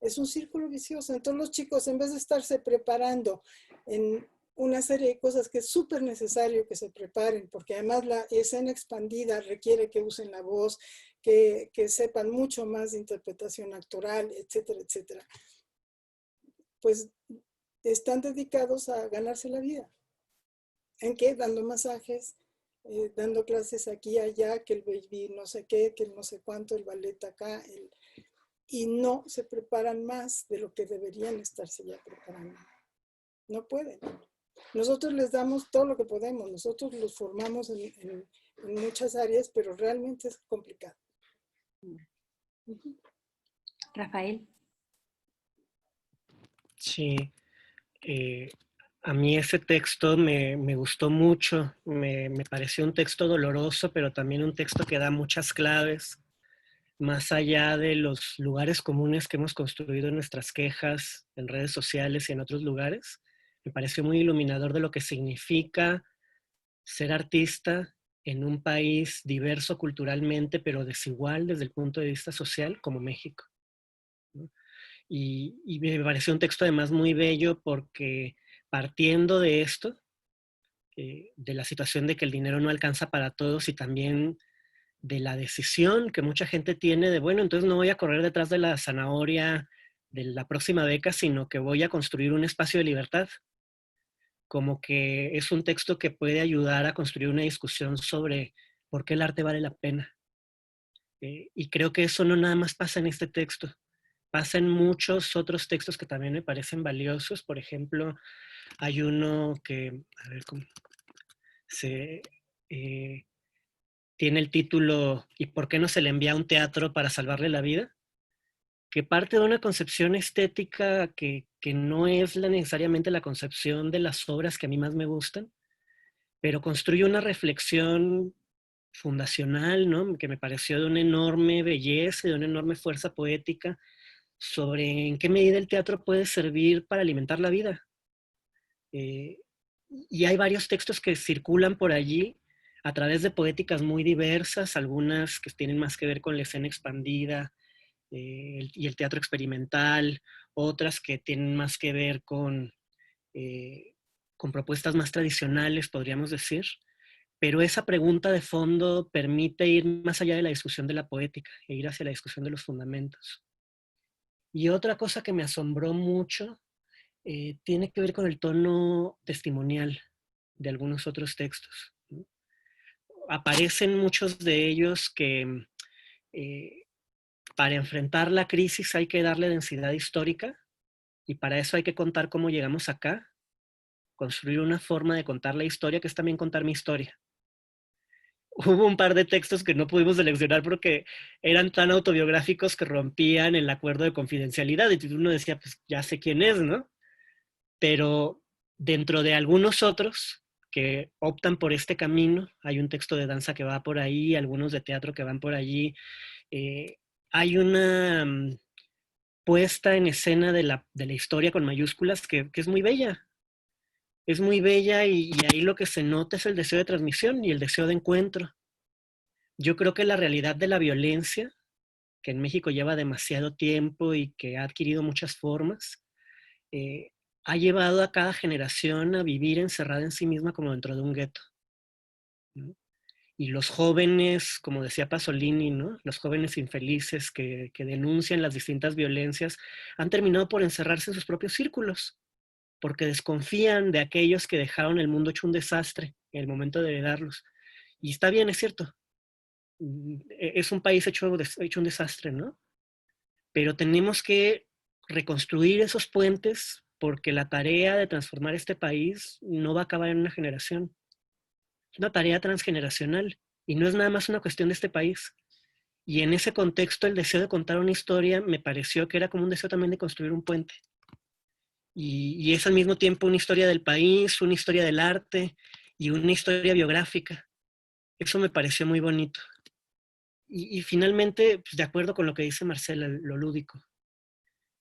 es un círculo vicioso. Entonces los chicos, en vez de estarse preparando en una serie de cosas que es súper necesario que se preparen, porque además la escena expandida requiere que usen la voz, que sepan mucho más de interpretación actoral, etcétera, etcétera, pues están dedicados a ganarse la vida. ¿En qué? Dando masajes, dando clases aquí y allá, que el baby no sé qué, que el no sé cuánto, el ballet acá, y no se preparan más de lo que deberían estarse ya preparando. No pueden. Nosotros les damos todo lo que podemos, nosotros los formamos en muchas áreas, pero realmente es complicado. Rafael. Sí, a mí ese texto me gustó mucho, me pareció un texto doloroso, pero también un texto que da muchas claves, más allá de los lugares comunes que hemos construido en nuestras quejas, en redes sociales y en otros lugares. Me pareció muy iluminador de lo que significa ser artista en un país diverso culturalmente, pero desigual desde el punto de vista social, como México, ¿no? Y me pareció un texto además muy bello porque partiendo de esto, de la situación de que el dinero no alcanza para todos y también de la decisión que mucha gente tiene de, bueno, entonces no voy a correr detrás de la zanahoria de la próxima beca, sino que voy a construir un espacio de libertad. Como que es un texto que puede ayudar a construir una discusión sobre por qué el arte vale la pena. Y creo que eso no nada más pasa en este texto, pasa en muchos otros textos que también me parecen valiosos. Por ejemplo, hay uno que, a ver cómo se... tiene el título ¿Y por qué no se le envía a un teatro para salvarle la vida? Que parte de una concepción estética que no es necesariamente la concepción de las obras que a mí más me gustan, pero construye una reflexión fundacional, ¿no? Que me pareció de una enorme belleza y de una enorme fuerza poética sobre en qué medida el teatro puede servir para alimentar la vida. Eh, y hay varios textos que circulan por allí a través de poéticas muy diversas, algunas que tienen más que ver con la escena expandida y el teatro experimental, otras que tienen más que ver con propuestas más tradicionales, podríamos decir. Pero esa pregunta de fondo permite ir más allá de la discusión de la poética e ir hacia la discusión de los fundamentos. Y otra cosa que me asombró mucho tiene que ver con el tono testimonial de algunos otros textos, ¿no? Aparecen muchos de ellos que eh, para enfrentar la crisis hay que darle densidad histórica y para eso hay que contar cómo llegamos acá, construir una forma de contar la historia que es también contar mi historia. Hubo un par de textos que no pudimos seleccionar porque eran tan autobiográficos que rompían el acuerdo de confidencialidad y uno decía, pues ya sé quién es, ¿no? Pero dentro de algunos otros que optan por este camino, hay un texto de danza que va por ahí, algunos de teatro que van por allí, eh, hay una puesta en escena de la historia con mayúsculas que es muy bella. Es muy bella y ahí lo que se nota es el deseo de transmisión y el deseo de encuentro. Yo creo que la realidad de la violencia, que en México lleva demasiado tiempo y que ha adquirido muchas formas, eh, ha llevado a cada generación a vivir encerrada en sí misma como dentro de un gueto, ¿no? Y los jóvenes, como decía Pasolini, ¿no? Los jóvenes infelices que denuncian las distintas violencias han terminado por encerrarse en sus propios círculos, porque desconfían de aquellos que dejaron el mundo hecho un desastre en el momento de heredarlos. Y está bien, es cierto. Es un país hecho un desastre, ¿no? Pero tenemos que reconstruir esos puentes porque la tarea de transformar este país no va a acabar en una generación. Es una tarea transgeneracional y no es nada más una cuestión de este país. Y en ese contexto el deseo de contar una historia me pareció que era como un deseo también de construir un puente. Y es al mismo tiempo una historia del país, una historia del arte y una historia biográfica. Eso me pareció muy bonito. Y finalmente, pues de acuerdo con lo que dice Marcela, lo lúdico.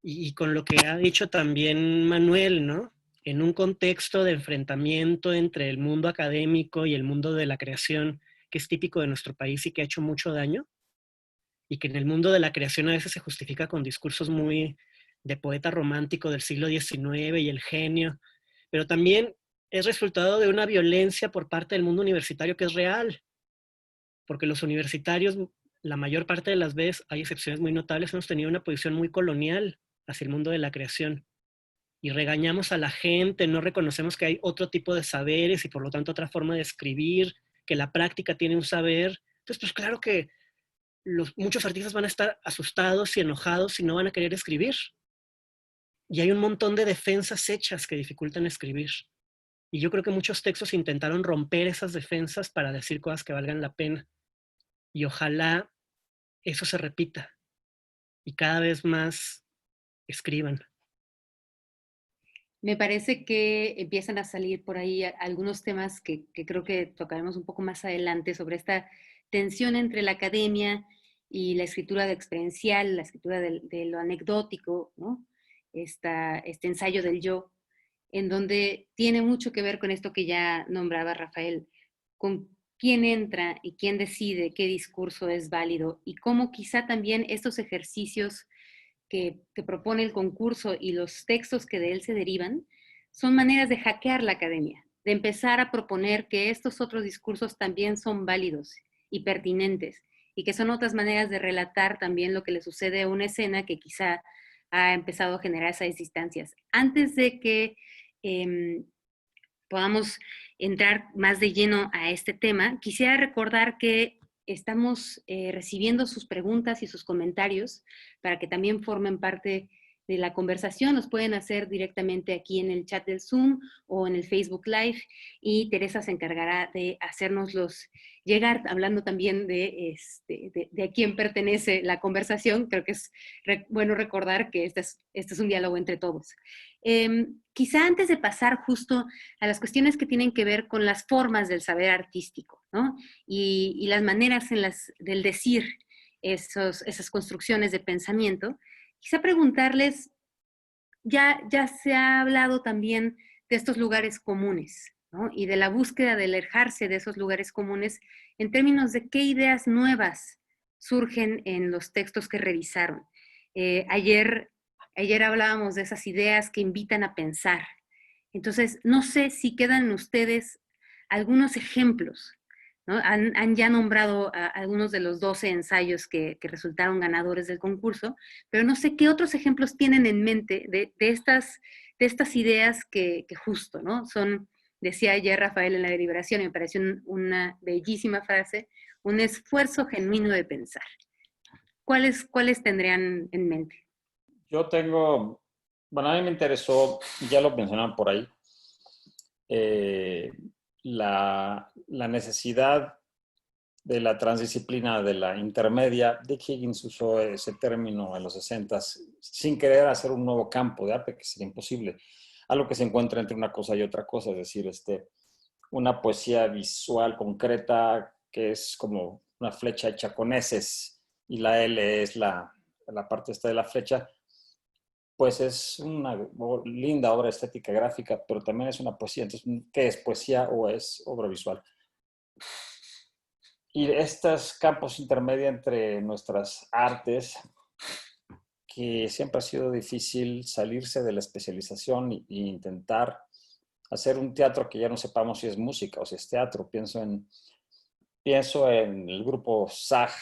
Y con lo que ha dicho también Manuel, ¿no? En un contexto de enfrentamiento entre el mundo académico y el mundo de la creación, que es típico de nuestro país y que ha hecho mucho daño, y que en el mundo de la creación a veces se justifica con discursos muy de poeta romántico del siglo XIX y el genio, pero también es resultado de una violencia por parte del mundo universitario que es real, porque los universitarios, la mayor parte de las veces, hay excepciones muy notables, hemos tenido una posición muy colonial hacia el mundo de la creación. y regañamos a la gente, no reconocemos que hay otro tipo de saberes y por lo tanto otra forma de escribir, que la práctica tiene un saber. Entonces, pues claro que muchos artistas van a estar asustados y enojados y no van a querer escribir. Y hay un montón de defensas hechas que dificultan escribir. Y yo creo que muchos textos intentaron romper esas defensas para decir cosas que valgan la pena. Y ojalá eso se repita y cada vez más escriban. Me parece que empiezan a salir por ahí algunos temas que creo que tocaremos un poco más adelante sobre esta tensión entre la academia y la escritura de experiencial, la escritura de lo anecdótico, ¿no? Este ensayo del yo, en donde tiene mucho que ver con esto que ya nombraba Rafael, con quién entra y quién decide qué discurso es válido y cómo quizá también estos ejercicios que propone el concurso y los textos que de él se derivan son maneras de hackear la academia, de empezar a proponer que estos otros discursos también son válidos y pertinentes y que son otras maneras de relatar también lo que le sucede a una escena que quizá ha empezado a generar esas distancias. Antes de que podamos entrar más de lleno a este tema, quisiera recordar que estamos recibiendo sus preguntas y sus comentarios para que también formen parte de la conversación. Los pueden hacer directamente aquí en el chat del Zoom o en el Facebook Live y Teresa se encargará de hacérnoslos llegar, hablando también de a quién pertenece la conversación. Creo que es bueno recordar que este es un diálogo entre todos. Quizá antes de pasar justo a las cuestiones que tienen que ver con las formas del saber artístico, ¿no? Y las maneras del decir esas construcciones de pensamiento, quizá preguntarles, ya se ha hablado también de estos lugares comunes, ¿no? Y de la búsqueda de alejarse de esos lugares comunes en términos de qué ideas nuevas surgen en los textos que revisaron. Ayer hablábamos de esas ideas que invitan a pensar. Entonces, no sé si quedan ustedes algunos ejemplos, ¿no? Han ya nombrado a algunos de los 12 ensayos que resultaron ganadores del concurso, pero no sé qué otros ejemplos tienen en mente de estas ideas que justo, ¿no? Son, decía ayer Rafael en la deliberación, y me pareció una bellísima frase, un esfuerzo genuino de pensar. ¿Cuáles tendrían en mente? Yo tengo, bueno, a mí me interesó, ya lo mencionaban por ahí, la necesidad de la transdisciplina, de la intermedia. Dick Higgins usó ese término en los 60s sin querer hacer un nuevo campo de arte, que sería imposible. Algo que se encuentra entre una cosa y otra cosa, es decir, una poesía visual concreta que es como una flecha hecha con eses y la L es la parte esta de la flecha, pues es una linda obra estética gráfica, pero también es una poesía. Entonces, ¿qué es poesía o es obra visual? Y estos campos intermedios entre nuestras artes, que siempre ha sido difícil salirse de la especialización e intentar hacer un teatro que ya no sepamos si es música o si es teatro. Pienso en el grupo SAG,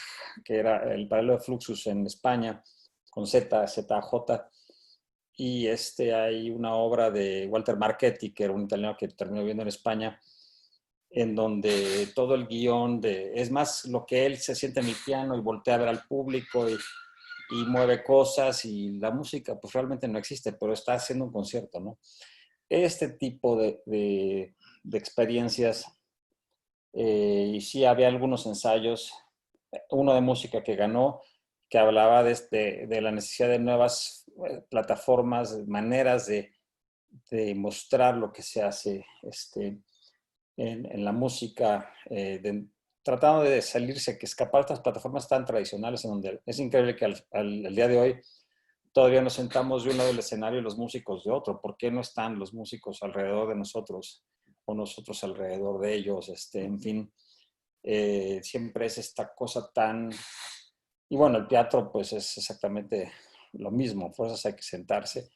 que era el paralelo de Fluxus en España, con ZJ, y hay una obra de Walter Marchetti, que era un italiano que terminó viviendo en España, en donde todo el guión es más lo que él se siente en el piano y voltea a ver al público y mueve cosas, y la música pues realmente no existe, pero está haciendo un concierto, ¿no? Este tipo de experiencias, y sí había algunos ensayos, uno de música que ganó, que hablaba de la necesidad de nuevas plataformas, maneras de mostrar lo que se hace en la música, tratando de salirse, que escapar de estas plataformas tan tradicionales, en donde es increíble que al día de hoy todavía nos sentamos de un lado del escenario y los músicos de otro. ¿Por qué no están los músicos alrededor de nosotros o nosotros alrededor de ellos? En fin, siempre es esta cosa tan... Y bueno, el teatro pues es exactamente lo mismo. Por eso hay que sentarse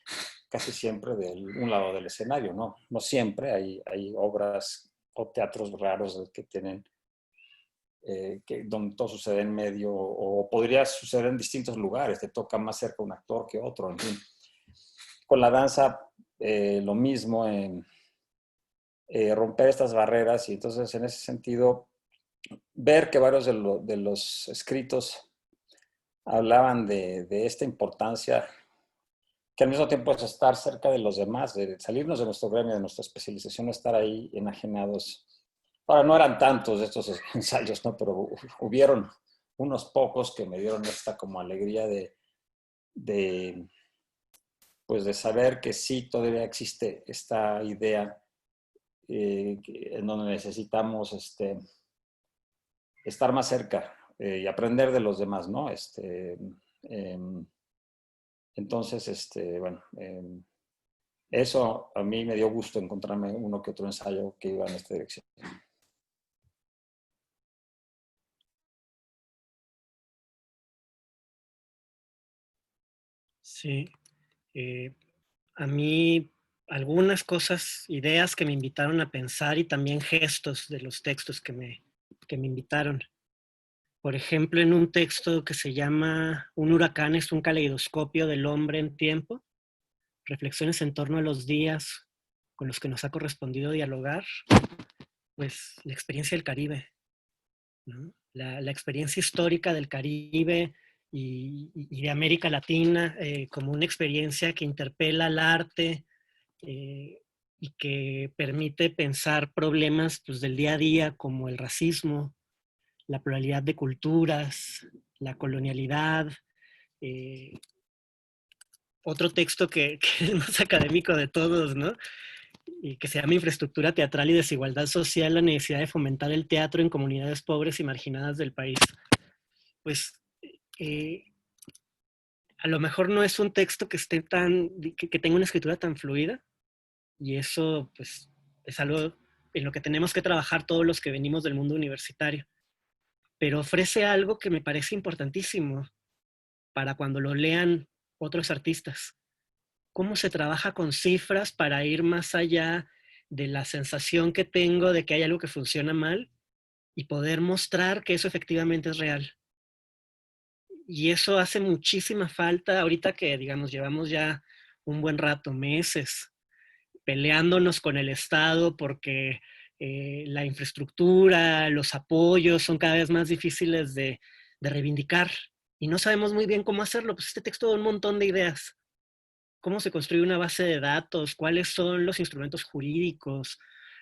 casi siempre de un lado del escenario, ¿no? No siempre, hay obras o teatros raros que tienen, donde todo sucede en medio, o podría suceder en distintos lugares, te toca más cerca un actor que otro, en fin. Con la danza lo mismo, en romper estas barreras, y entonces en ese sentido ver que varios de los escritos hablaban de esta importancia, que al mismo tiempo es estar cerca de los demás, de salirnos de nuestro gremio, de nuestra especialización, no estar ahí enajenados. Ahora, no eran tantos estos ensayos, ¿no? Pero hubieron unos pocos que me dieron esta como alegría de, pues de saber que sí todavía existe esta idea en donde necesitamos estar más cerca y aprender de los demás, ¿no? Entonces, bueno, eso a mí me dio gusto encontrarme uno que otro ensayo que iba en esta dirección. Sí. A mí algunas cosas, ideas que me invitaron a pensar y también gestos de los textos que me invitaron. Por ejemplo, en un texto que se llama Un huracán es un caleidoscopio del hombre en tiempo, reflexiones en torno a los días con los que nos ha correspondido dialogar, pues la experiencia del Caribe, ¿no? La experiencia histórica del Caribe y de América Latina como una experiencia que interpela al arte y que permite pensar problemas pues, del día a día como el racismo, la pluralidad de culturas, la colonialidad. eh, Otro texto que es más académico de todos, ¿no? Y que se llama Infraestructura Teatral y Desigualdad Social, la necesidad de fomentar el teatro en comunidades pobres y marginadas del país. Pues eh, a lo mejor no es un texto que esté que tenga una escritura tan fluida, y eso pues es algo en lo que tenemos que trabajar todos los que venimos del mundo universitario, pero ofrece algo que me parece importantísimo para cuando lo lean otros artistas. Cómo se trabaja con cifras para ir más allá de la sensación que tengo de que hay algo que funciona mal y poder mostrar que eso efectivamente es real. Y eso hace muchísima falta ahorita que, digamos, llevamos ya un buen rato, meses, peleándonos con el Estado porque la infraestructura, los apoyos son cada vez más difíciles de reivindicar y no sabemos muy bien cómo hacerlo. Pues este texto da un montón de ideas. ¿Cómo se construye una base de datos? ¿Cuáles son los instrumentos jurídicos?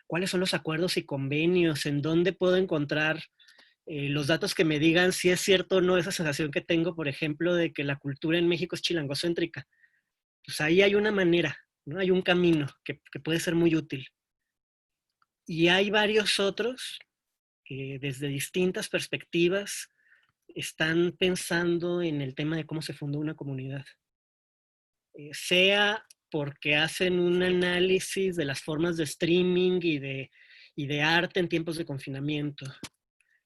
¿Cuáles son los acuerdos y convenios? ¿En dónde puedo encontrar los datos que me digan si es cierto o no esa sensación que tengo, por ejemplo, de que la cultura en México es chilangocéntrica? Pues ahí hay una manera, ¿no? Hay un camino que puede ser muy útil. Y hay varios otros que desde distintas perspectivas están pensando en el tema de cómo se fundó una comunidad. Sea porque hacen un análisis de las formas de streaming y de arte en tiempos de confinamiento,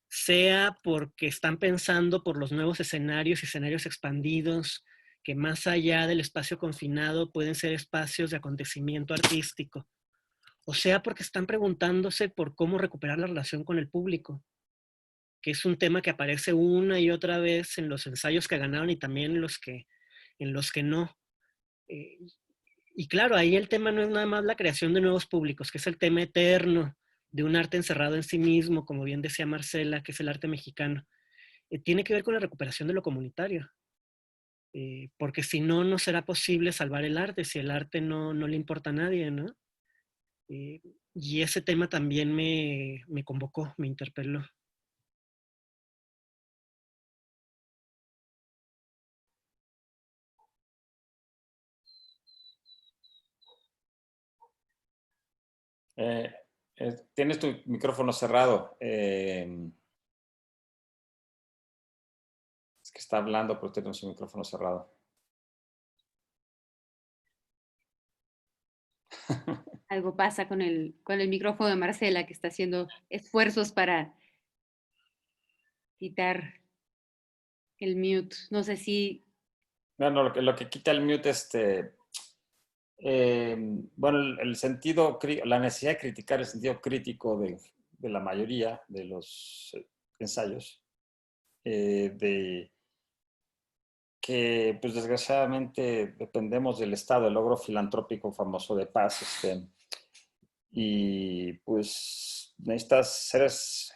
sea porque están pensando por los nuevos escenarios y escenarios expandidos que más allá del espacio confinado pueden ser espacios de acontecimiento artístico, o sea porque están preguntándose por cómo recuperar la relación con el público, que es un tema que aparece una y otra vez en los ensayos que ganaron y también en los que no. Eh, y claro, ahí el tema no es nada más la creación de nuevos públicos, que es el tema eterno de un arte encerrado en sí mismo, como bien decía Marcela, que es el arte mexicano. Tiene que ver con la recuperación de lo comunitario, porque si no, no será posible salvar el arte, si el arte no le importa a nadie, ¿no? Eh, y ese tema también me convocó, me interpeló. Tienes tu micrófono cerrado. Es que está hablando, pero tiene su micrófono cerrado. Algo pasa con el micrófono de Marcela, que está haciendo esfuerzos para quitar el mute. No sé si... Bueno, lo que quita el mute, bueno, el sentido, la necesidad de criticar el sentido crítico de la mayoría de los ensayos, de que pues desgraciadamente dependemos del Estado, el logro filantrópico famoso de paz, y pues necesitas seres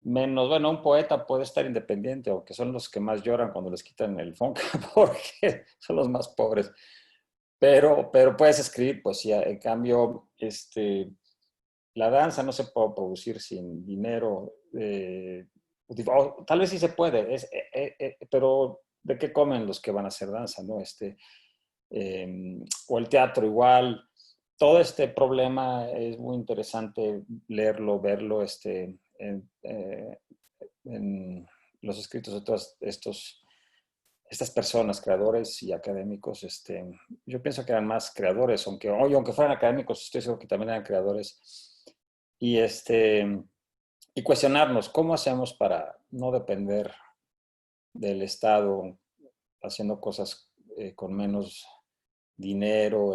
menos, bueno, un poeta puede estar independiente, aunque son los que más lloran cuando les quitan el Fonca, porque son los más pobres. Pero puedes escribir poesía. En cambio, la danza no se puede producir sin dinero. Tal vez sí se puede, pero ¿de qué comen los que van a hacer danza, no? O el teatro igual. Todo este problema es muy interesante leerlo, verlo, en los escritos de todos estas personas, creadores y académicos. Yo pienso que eran más creadores, aunque fueran académicos, estoy seguro que también eran creadores. Y, y cuestionarnos cómo hacemos para no depender del Estado, haciendo cosas con menos dinero,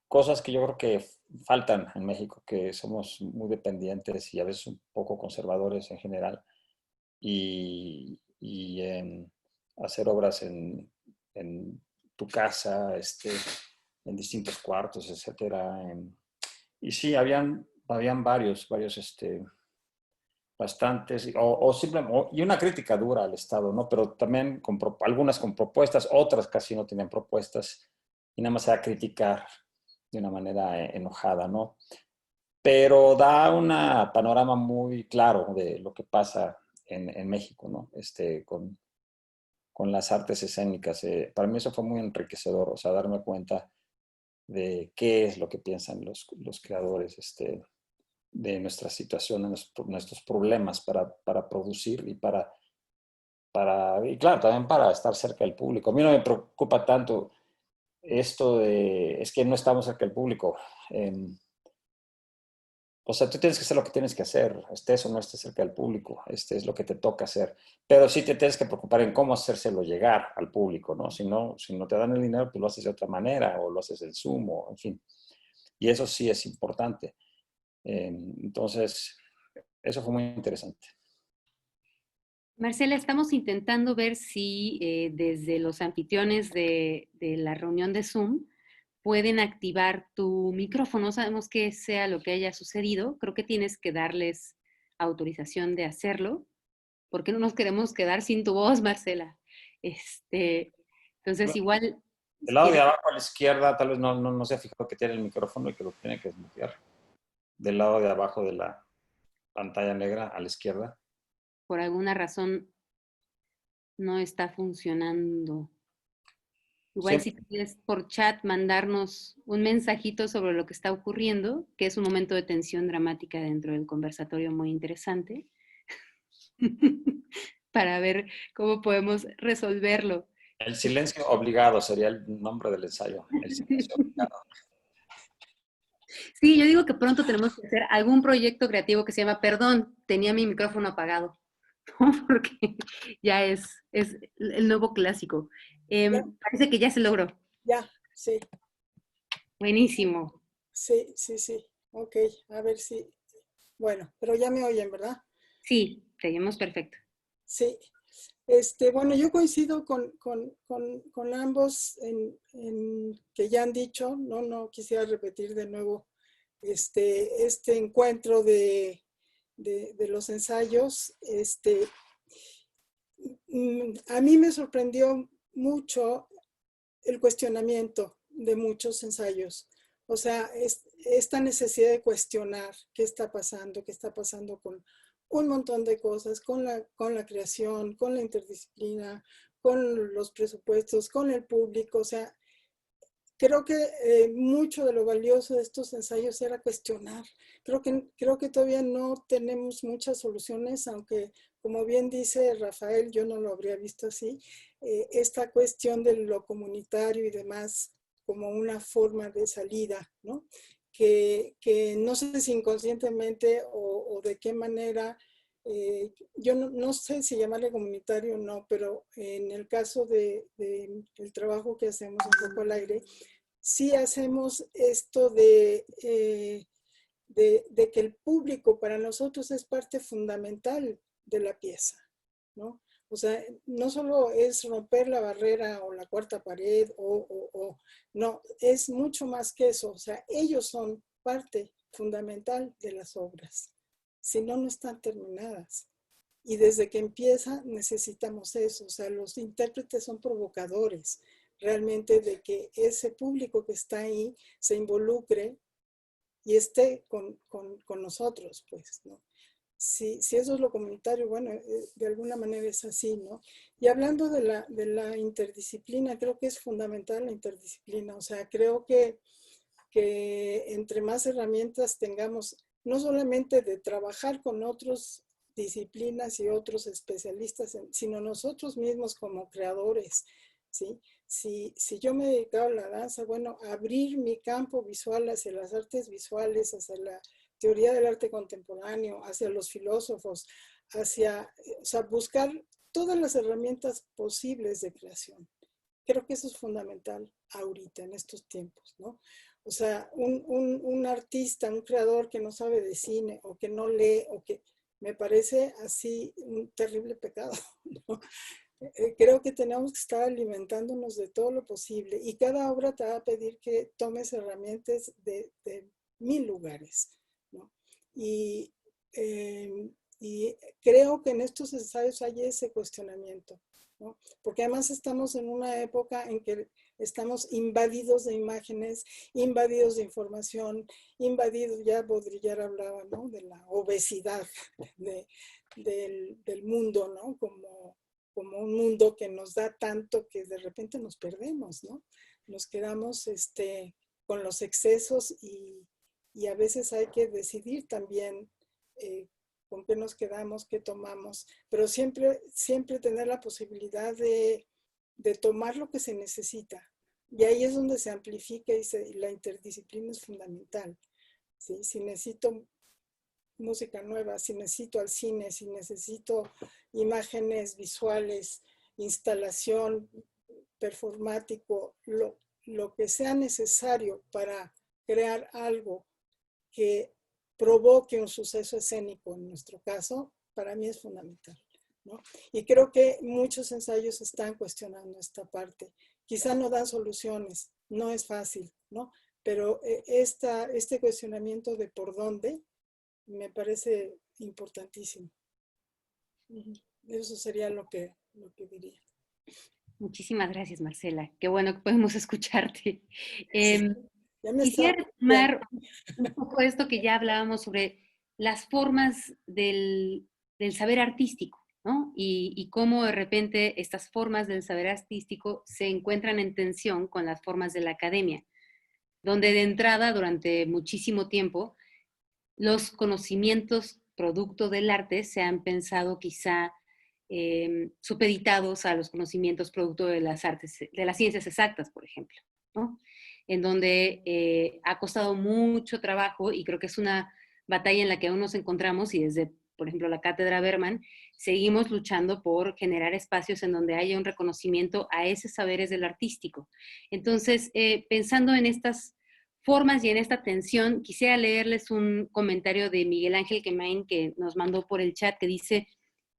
cosas que yo creo que faltan en México, que somos muy dependientes y a veces un poco conservadores en general, y hacer obras en tu casa, en distintos cuartos, etcétera. Y sí, habían varios, bastantes, y una crítica dura al Estado, ¿no? Pero también algunas con propuestas, otras casi no tenían propuestas, y nada más era criticar de una manera enojada, ¿no? Pero da un panorama muy claro de lo que pasa en México, ¿no? Con las artes escénicas. Para mí eso fue muy enriquecedor, o sea, darme cuenta de qué es lo que piensan los creadores, de nuestra situación, de nuestros problemas para producir y claro, también para estar cerca del público. A mí no me preocupa tanto es que no estamos cerca del público. O sea, tú tienes que hacer lo que tienes que hacer, estés o no estés cerca del público, es lo que te toca hacer. Pero sí te tienes que preocupar en cómo hacérselo llegar al público, ¿no? Si no te dan el dinero, pues lo haces de otra manera, o lo haces en Zoom, o en fin. Y eso sí es importante. Entonces, eso fue muy interesante. Marcela, estamos intentando ver si desde los anfitriones de la reunión de Zoom pueden activar tu micrófono. No sabemos qué sea lo que haya sucedido. Creo que tienes que darles autorización de hacerlo, porque no nos queremos quedar sin tu voz, Marcela. Entonces, igual, Del si lado de quieres, abajo a la izquierda, tal vez no se ha fijado que tiene el micrófono y que lo tiene que desmutear. Del lado de abajo de la pantalla negra a la izquierda. por alguna razón no está funcionando. Igual si Siempre, quieres por chat mandarnos un mensajito sobre lo que está ocurriendo, que es un momento de tensión dramática dentro del conversatorio muy interesante, para ver cómo podemos resolverlo. el silencio obligado sería el nombre del ensayo. El silencio obligado. Sí, yo digo que pronto tenemos que hacer algún proyecto creativo que se llama Perdón, tenía mi micrófono apagado, ¿no? Porque ya es el nuevo clásico. Ya, Parece que ya se logró. ya, sí, Buenísimo. sí, sí, sí. Ok, a ver si. Bueno, pero ya me oyen, ¿verdad? Sí, te oímos perfecto. Sí. Bueno, yo coincido con ambos en que ya han dicho, no quisiera repetir de nuevo este encuentro de los ensayos. A mí me sorprendió mucho el cuestionamiento de muchos ensayos. O sea, esta necesidad de cuestionar qué está pasando con un montón de cosas, con la creación, con la interdisciplina, con los presupuestos, con el público. O sea, creo que mucho de lo valioso de estos ensayos era cuestionar. Creo que todavía no tenemos muchas soluciones, aunque como bien dice Rafael, yo no lo habría visto así, esta cuestión de lo comunitario y demás como una forma de salida, ¿no? Que no sé si inconscientemente o de qué manera, yo no sé si llamarle comunitario o no, pero en el caso del trabajo que hacemos un poco al aire, sí hacemos esto de que el público para nosotros es parte fundamental de la pieza, ¿no? O sea, no solo es romper la barrera o la cuarta pared, no, es mucho más que eso. O sea, ellos son parte fundamental de las obras. Si no, no están terminadas. Y desde que empieza necesitamos eso. O sea, los intérpretes son provocadores realmente de que ese público que está ahí se involucre y esté con nosotros, pues, ¿no? Si eso es lo comunitario, bueno, de alguna manera es así, ¿no? Y hablando de la interdisciplina, creo que es fundamental la interdisciplina. O sea, creo que entre más herramientas tengamos, no solamente de trabajar con otras disciplinas y otros especialistas, sino nosotros mismos como creadores, ¿sí? Si yo me he dedicado a la danza, bueno, abrir mi campo visual hacia las artes visuales, hacia la teoría del arte contemporáneo, hacia los filósofos, hacia, o sea, buscar todas las herramientas posibles de creación. Creo que eso es fundamental ahorita, en estos tiempos, ¿no? O sea, un artista, un creador que no sabe de cine o que no lee o que me parece así un terrible pecado, ¿no? Creo que tenemos que estar alimentándonos de todo lo posible y cada obra te va a pedir que tomes herramientas de 1000 lugares, ¿no? Y creo que en estos ensayos hay ese cuestionamiento, ¿no? Porque además estamos en una época en que estamos invadidos de imágenes, invadidos de información, invadidos, ya Baudrillard hablaba, ¿no? De la obesidad del mundo, ¿no? Como un mundo que nos da tanto que de repente nos perdemos, ¿no? Nos quedamos con los excesos y a veces hay que decidir también con qué nos quedamos, qué tomamos, pero siempre tener la posibilidad de tomar lo que se necesita. Y ahí es donde se amplifica y la interdisciplina es fundamental, ¿sí? Si necesito música nueva, si necesito al cine, si necesito imágenes visuales, instalación, performático, lo que sea necesario para crear algo que provoque un suceso escénico, en nuestro caso, para mí es fundamental, ¿no? Y creo que muchos ensayos están cuestionando esta parte. Quizá no dan soluciones, no es fácil, ¿no? Pero este cuestionamiento de por dónde me parece importantísimo. Eso sería lo que diría. Muchísimas gracias, Marcela. Qué bueno que podemos escucharte. Quisiera retomar un poco esto que ya hablábamos sobre las formas del saber artístico, ¿no? Y cómo de repente estas formas del saber artístico se encuentran en tensión con las formas de la academia, donde de entrada, durante muchísimo tiempo, los conocimientos producto del arte se han pensado quizá supeditados a los conocimientos producto de las artes, de las ciencias exactas, por ejemplo, ¿no? En donde ha costado mucho trabajo y creo que es una batalla en la que aún nos encontramos y desde, por ejemplo, la Cátedra Berman, seguimos luchando por generar espacios en donde haya un reconocimiento a esos saberes del artístico. Entonces, pensando en estas formas y en esta tensión, quisiera leerles un comentario de Miguel Ángel Quemain que nos mandó por el chat que dice: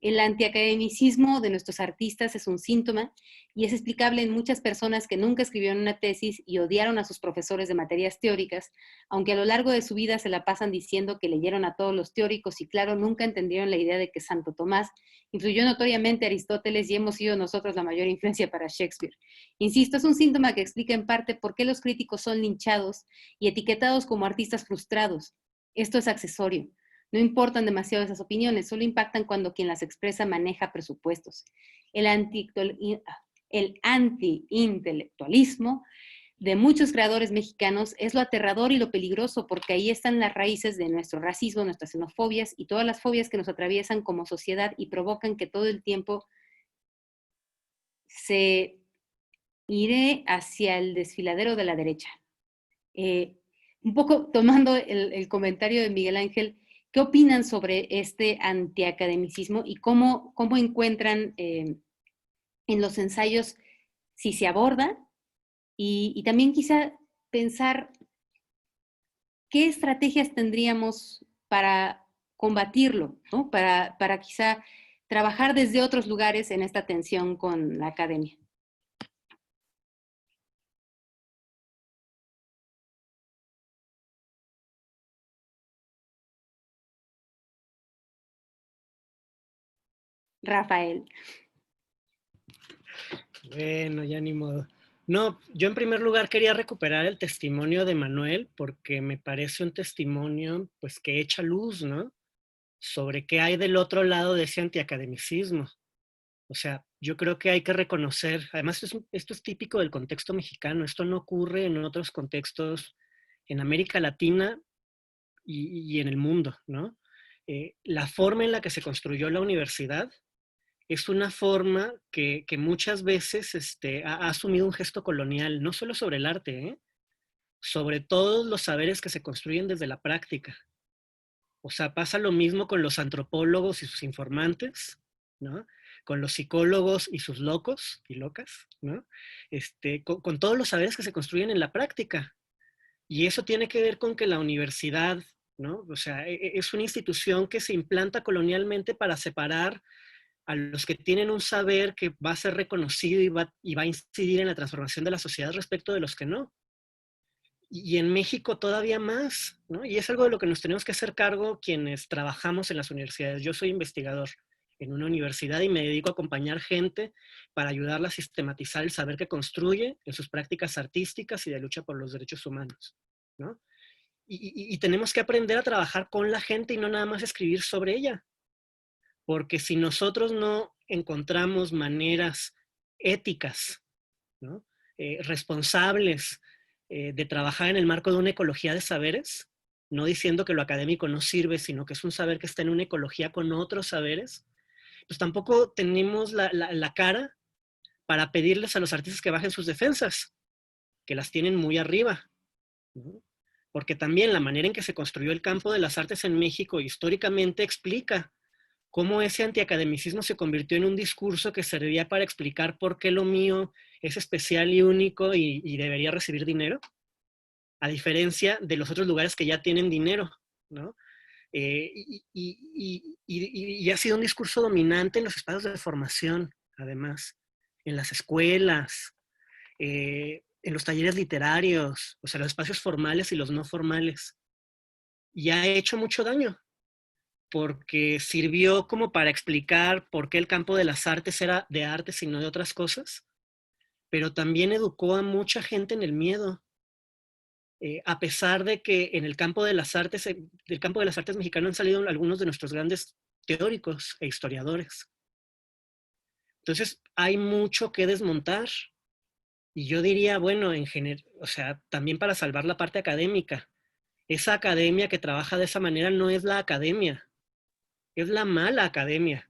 el antiacademicismo de nuestros artistas es un síntoma y es explicable en muchas personas que nunca escribieron una tesis y odiaron a sus profesores de materias teóricas, aunque a lo largo de su vida se la pasan diciendo que leyeron a todos los teóricos y claro, nunca entendieron la idea de que Santo Tomás influyó notoriamente a Aristóteles y hemos sido nosotros la mayor influencia para Shakespeare. Insisto, es un síntoma que explica en parte por qué los críticos son linchados y etiquetados como artistas frustrados. Esto es accesorio. No importan demasiado esas opiniones, solo impactan cuando quien las expresa maneja presupuestos. El anti-intelectualismo de muchos creadores mexicanos es lo aterrador y lo peligroso, porque ahí están las raíces de nuestro racismo, nuestras xenofobias y todas las fobias que nos atraviesan como sociedad y provocan que todo el tiempo se iré hacia el desfiladero de la derecha. Un poco tomando el comentario de Miguel Ángel, ¿qué opinan sobre este antiacademicismo y cómo encuentran en los ensayos si se aborda? Y también quizá pensar qué estrategias tendríamos para combatirlo, ¿no? Para quizá trabajar desde otros lugares en esta tensión con la academia. Rafael. Bueno, ya ni modo. No, yo en primer lugar quería recuperar el testimonio de Manuel porque me parece un testimonio pues que echa luz, ¿no? Sobre qué hay del otro lado de ese antiacademicismo. O sea, yo creo que hay que reconocer, además esto es típico del contexto mexicano, esto no ocurre en otros contextos en América Latina y en el mundo, ¿no? La forma en la que se construyó la universidad es una forma que muchas veces ha asumido un gesto colonial, no solo sobre el arte, sobre todos los saberes que se construyen desde la práctica. O sea, pasa lo mismo con los antropólogos y sus informantes, ¿no? Con los psicólogos y sus locos y locas, ¿no? Con todos los saberes que se construyen en la práctica. Y eso tiene que ver con que la universidad, ¿no? O sea, es una institución que se implanta colonialmente para separar a los que tienen un saber que va a ser reconocido y va a incidir en la transformación de la sociedad respecto de los que no. Y en México todavía más, ¿no? Y es algo de lo que nos tenemos que hacer cargo quienes trabajamos en las universidades. Yo soy investigador en una universidad y me dedico a acompañar gente para ayudarla a sistematizar el saber que construye en sus prácticas artísticas y de lucha por los derechos humanos, ¿no? Y tenemos que aprender a trabajar con la gente y no nada más escribir sobre ella. Porque si nosotros no encontramos maneras éticas, ¿no? Responsables de trabajar en el marco de una ecología de saberes, no diciendo que lo académico no sirve, sino que es un saber que está en una ecología con otros saberes, pues tampoco tenemos la cara para pedirles a los artistas que bajen sus defensas, que las tienen muy arriba, ¿no? Porque también la manera en que se construyó el campo de las artes en México históricamente explica cómo ese antiacademicismo se convirtió en un discurso que servía para explicar por qué lo mío es especial y único y debería recibir dinero, a diferencia de los otros lugares que ya tienen dinero, ¿no? Y ha sido un discurso dominante en los espacios de formación, además, en las escuelas, en los talleres literarios, o sea, los espacios formales y los no formales. Y ha hecho mucho daño, porque sirvió como para explicar por qué el campo de las artes era de artes y no de otras cosas, pero también educó a mucha gente en el miedo. A pesar de que en el campo de las artes, del campo de las artes mexicano han salido algunos de nuestros grandes teóricos e historiadores. Entonces, hay mucho que desmontar. Y yo diría, bueno, o sea, también para salvar la parte académica, esa academia que trabaja de esa manera no es la academia, es la mala academia,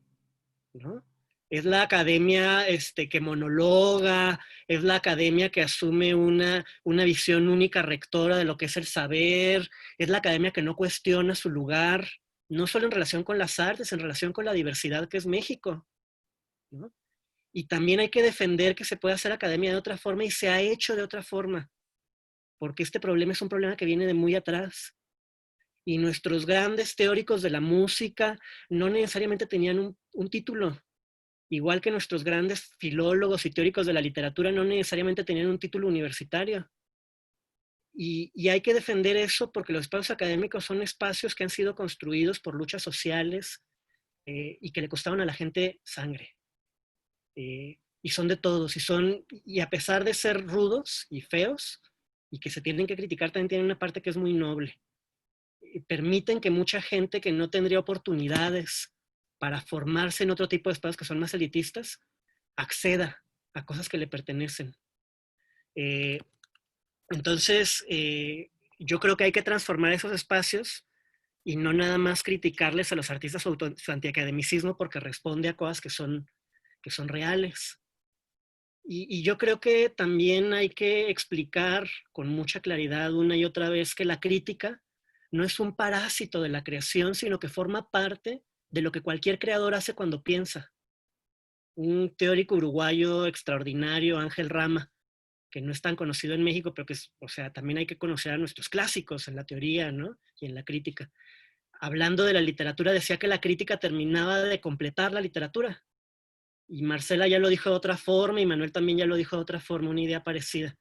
¿no? Es la academia que monologa, es la academia que asume una visión única rectora de lo que es el saber, es la academia que no cuestiona su lugar, no solo en relación con las artes, en relación con la diversidad que es México, ¿no? Y también hay que defender que se puede hacer academia de otra forma y se ha hecho de otra forma, porque este problema es un problema que viene de muy atrás. Y nuestros grandes teóricos de la música no necesariamente tenían un título, igual que nuestros grandes filólogos y teóricos de la literatura no necesariamente tenían un título universitario. Y hay que defender eso porque los espacios académicos son espacios que han sido construidos por luchas sociales y que le costaron a la gente sangre. Y son de todos, y a pesar de ser rudos y feos, y que se tienen que criticar, también tienen una parte que es muy noble. Permiten que mucha gente que no tendría oportunidades para formarse en otro tipo de espacios que son más elitistas, acceda a cosas que le pertenecen. Entonces, yo creo que hay que transformar esos espacios y no nada más criticarles a los artistas su antiacademicismo porque responde a cosas que son reales. Y yo creo que también hay que explicar con mucha claridad una y otra vez que la crítica no es un parásito de la creación, sino que forma parte de lo que cualquier creador hace cuando piensa. Un teórico uruguayo extraordinario, Ángel Rama, que no es tan conocido en México, pero que o sea, también hay que conocer a nuestros clásicos en la teoría, ¿no? Y en la crítica. hablando de la literatura, decía que la crítica terminaba de completar la literatura. Y Marcela ya lo dijo de otra forma, y Manuel también ya lo dijo de otra forma, una idea parecida.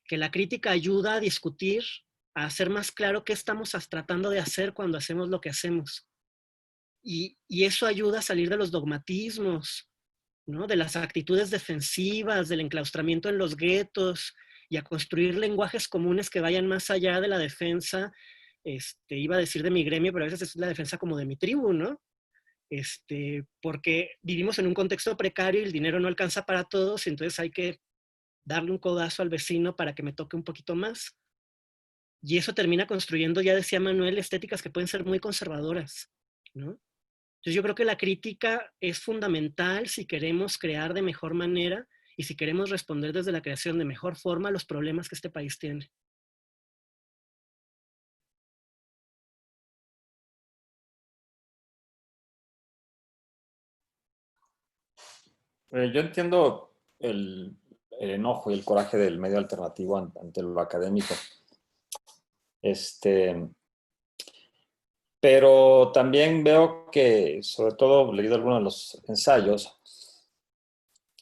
Que la crítica ayuda a discutir, a hacer más claro qué estamos tratando de hacer cuando hacemos lo que hacemos. Y eso ayuda a salir de los dogmatismos, ¿no? De las actitudes defensivas, del enclaustramiento en los guetos, y a construir lenguajes comunes que vayan más allá de la defensa, iba a decir de mi gremio, pero a veces es la defensa como de mi tribu, ¿no? Porque vivimos en un contexto precario y el dinero no alcanza para todos, y entonces hay que darle un codazo al vecino para que me toque un poquito más. Y eso termina construyendo, ya decía Manuel, estéticas que pueden ser muy conservadoras, ¿no? Entonces yo creo que la crítica es fundamental si queremos crear de mejor manera y si queremos responder desde la creación de mejor forma a los problemas que este país tiene. Yo entiendo el enojo y el coraje del medio alternativo ante lo académico. Pero también veo que, sobre todo, leído algunos de los ensayos,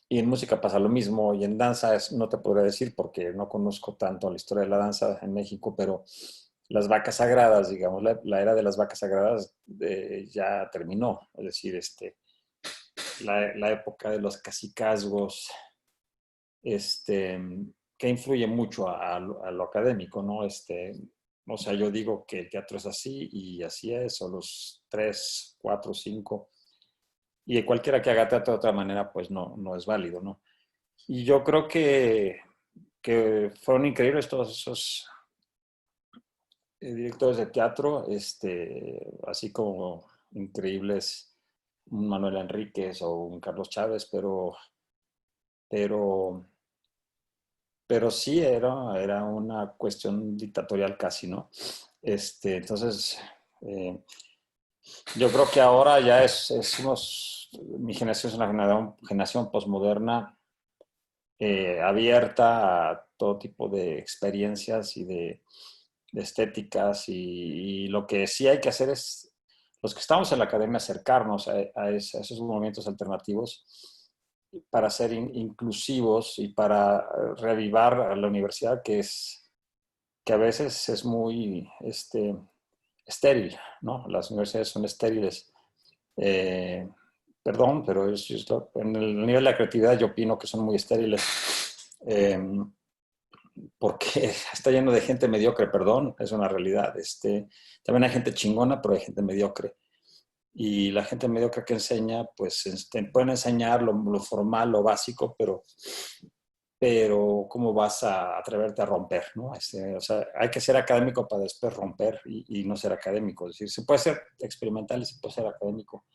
y en música pasa lo mismo, y en danza no te podría decir porque no conozco tanto la historia de la danza en México, pero las vacas sagradas, digamos, la era de las vacas sagradas ya terminó. Es decir, la época de los cacicazgos, que influye mucho a lo académico, ¿no? O sea, yo digo que el teatro es así y así es, o los 3, 4, 5, y cualquiera que haga teatro de otra manera, pues no es válido, ¿no? Y yo creo que fueron increíbles todos esos directores de teatro, así como increíbles un Manuel Enríquez o un Carlos Chávez, pero, pero sí era una cuestión dictatorial casi, ¿no? Entonces, yo creo que ahora ya mi generación es una generación posmoderna, abierta a todo tipo de experiencias y de estéticas, y lo que sí hay que hacer es, los que estamos en la academia, acercarnos a esos movimientos alternativos para ser inclusivos y para reavivar a la universidad, que a veces es muy estéril, ¿no? Las universidades son estériles. Eh, Perdón, pero en el nivel de la creatividad yo opino que son muy estériles. Porque está lleno de gente mediocre, perdón, es una realidad. También hay gente chingona, pero hay gente mediocre. Y la gente mediocre que enseña, pues pueden enseñar lo formal, lo básico, pero ¿cómo vas a atreverte a romper, ¿no? O sea, hay que ser académico para después romper y no ser académico. Es decir, se puede ser experimental y se puede ser académico.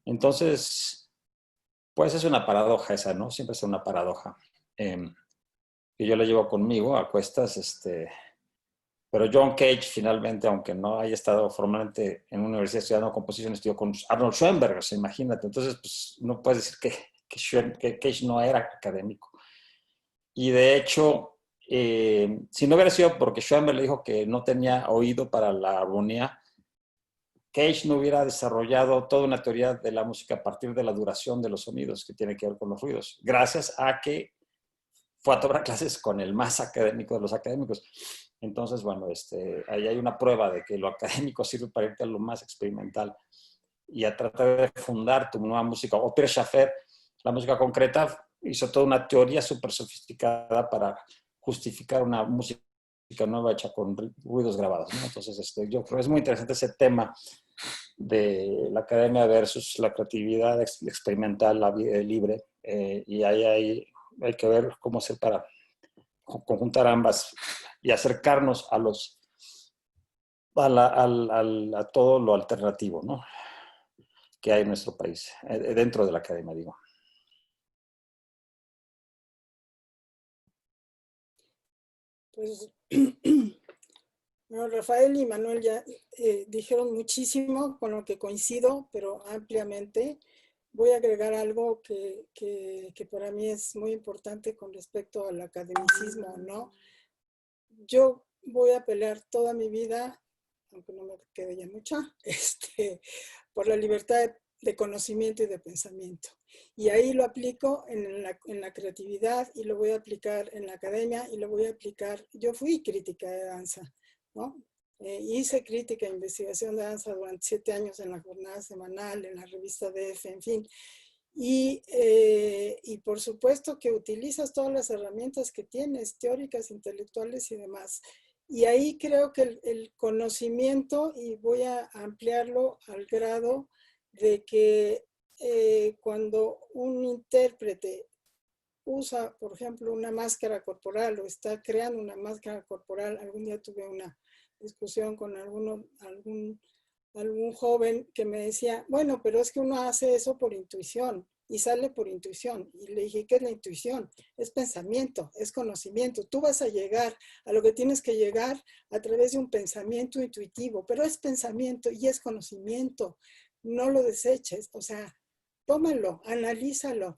Entonces, pues es una paradoja esa, ¿no? Siempre es una paradoja. Que yo la llevo conmigo a cuestas, pero John Cage finalmente, aunque no haya estado formalmente en una universidad estudiando composición, estudió con Arnold Schoenberg, o sea, imagínate. Entonces, pues no puedes decir que Cage no era académico. Y de hecho, si no hubiera sido porque Schoenberg le dijo que no tenía oído para la armonía, Cage no hubiera desarrollado toda una teoría de la música a partir de la duración de los sonidos, que tiene que ver con los ruidos, gracias a que fue a tomar clases con el más académico de los académicos. Entonces, bueno, ahí hay una prueba de que lo académico sirve para irte a lo más experimental y a tratar de fundar tu nueva música. O Pierre Schaeffer, la música concreta, hizo toda una teoría súper sofisticada para justificar una música nueva hecha con ruidos grabados, ¿no? Entonces, yo creo que es muy interesante ese tema de la academia versus la creatividad experimental, la vida libre, y ahí hay que ver cómo hacer para conjuntar ambas y acercarnos a todo lo alternativo, ¿no? Que hay en nuestro país, dentro de la academia, digo. Pues, bueno, Rafael y Manuel ya dijeron muchísimo, con lo que coincido, pero ampliamente. Voy a agregar algo que para mí es muy importante con respecto al academicismo, ¿no? Yo voy a pelear toda mi vida aunque no me quede ya mucha, por la libertad de conocimiento y de pensamiento. Y ahí lo aplico en la creatividad y lo voy a aplicar en la academia y lo voy a aplicar. Yo fui crítica de danza, ¿no? Hice crítica e investigación de danza durante 7 años en la jornada semanal, en la revista DF, en fin. Y por supuesto que utilizas todas las herramientas que tienes, teóricas, intelectuales y demás. Y ahí creo que el conocimiento, y voy a ampliarlo al grado de que cuando un intérprete usa, por ejemplo, una máscara corporal o está creando una máscara corporal, algún día tuve una discusión con algún joven que me decía, bueno, pero es que uno hace eso por intuición y sale por intuición. Y le dije, ¿qué es la intuición? Es pensamiento, es conocimiento. Tú vas a llegar a lo que tienes que llegar a través de un pensamiento intuitivo, pero es pensamiento y es conocimiento. No lo deseches, o sea, tómalo, analízalo,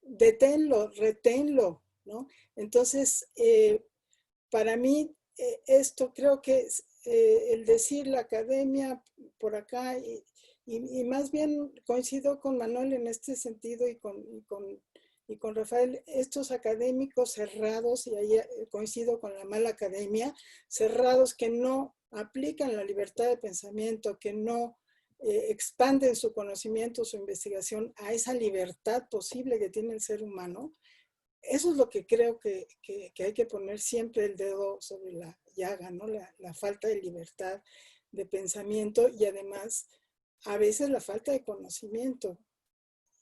deténlo, reténlo, ¿no? Entonces, para mí, esto creo que es, el decir la academia por acá, y más bien coincido con Manuel en este sentido y con Rafael, estos académicos cerrados, y ahí coincido con la mala academia, cerrados que no aplican la libertad de pensamiento, que no expanden su conocimiento, su investigación a esa libertad posible que tiene el ser humano. Eso es lo que creo que hay que poner siempre el dedo sobre la llaga, ¿no? La falta de libertad de pensamiento y además a veces la falta de conocimiento.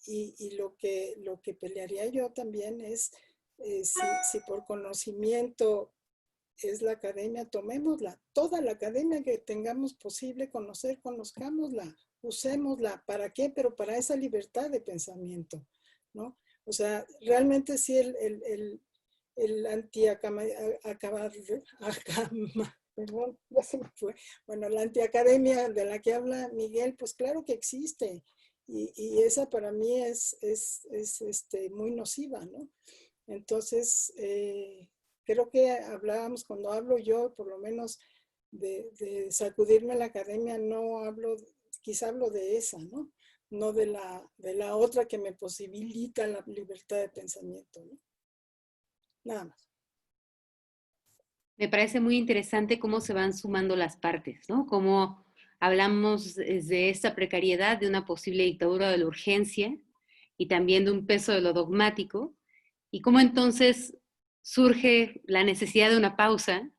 Y lo que pelearía yo también es si por conocimiento es la academia, tomémosla. Toda la academia que tengamos posible conocer, conozcámosla, usémosla. ¿Para qué? Pero para esa libertad de pensamiento, ¿no? O sea, realmente sí el perdón, ya se me fue. Bueno, la antiacademia de la que habla Miguel, pues claro que existe. Y esa para mí es muy nociva, ¿no? Entonces, creo que hablábamos, cuando hablo yo, por lo menos, de sacudirme la academia, no hablo, quizá hablo de esa, ¿no? No de la otra que me posibilita la libertad de pensamiento, ¿no? Nada más. Me parece muy interesante cómo se van sumando las partes, ¿no? Cómo hablamos de esta precariedad, de una posible dictadura de la urgencia y también de un peso de lo dogmático, y cómo entonces surge la necesidad de una pausa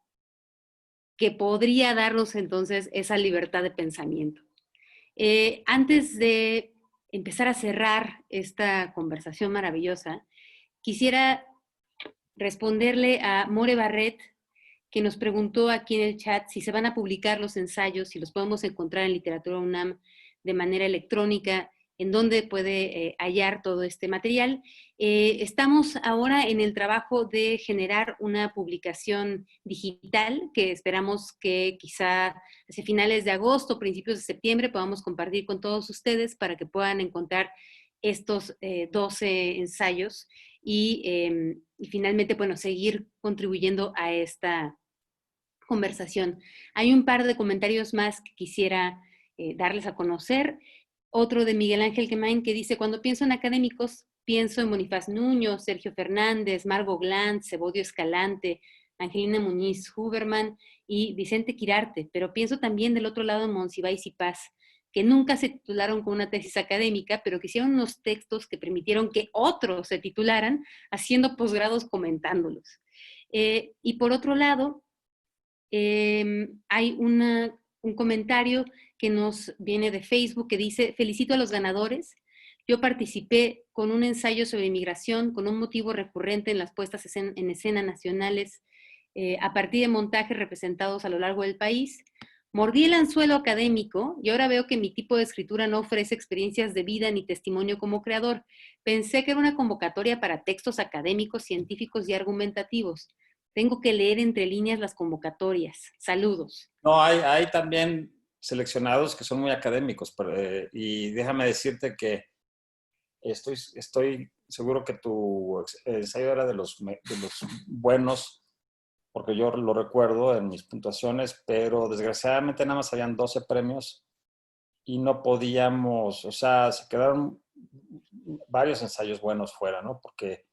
que podría darnos entonces esa libertad de pensamiento. Antes de empezar a cerrar esta conversación maravillosa, quisiera responderle a More Barret, que nos preguntó aquí en el chat si se van a publicar los ensayos, si los podemos encontrar en Literatura UNAM de manera electrónica, en dónde puede hallar todo este material. Estamos ahora en el trabajo de generar una publicación digital que esperamos que quizá hacia finales de agosto, principios de septiembre, podamos compartir con todos ustedes para que puedan encontrar estos 12 ensayos y finalmente, bueno, seguir contribuyendo a esta conversación. Hay un par de comentarios más que quisiera darles a conocer. Otro de Miguel Ángel Quemain que dice, cuando pienso en académicos, pienso en Bonifaz Nuño, Sergio Fernández, Margot Glantz, Evodio Escalante, Angelina Muñiz Huberman y Vicente Quirarte, pero pienso también del otro lado en Monsiváis y Paz, que nunca se titularon con una tesis académica, pero que hicieron unos textos que permitieron que otros se titularan haciendo posgrados comentándolos. Y por otro lado, hay un comentario que nos viene de Facebook que dice, felicito a los ganadores. Yo participé con un ensayo sobre inmigración con un motivo recurrente en las puestas en escena nacionales a partir de montajes representados a lo largo del país. Mordí el anzuelo académico y ahora veo que mi tipo de escritura no ofrece experiencias de vida ni testimonio como creador. Pensé que era una convocatoria para textos académicos, científicos y argumentativos. Tengo que leer entre líneas las convocatorias. Saludos. No, hay también seleccionados que son muy académicos, y déjame decirte que estoy seguro que tu ensayo era de los buenos, porque yo lo recuerdo en mis puntuaciones, pero desgraciadamente nada más habían 12 premios y no podíamos, o sea, se quedaron varios ensayos buenos fuera, ¿no? Porque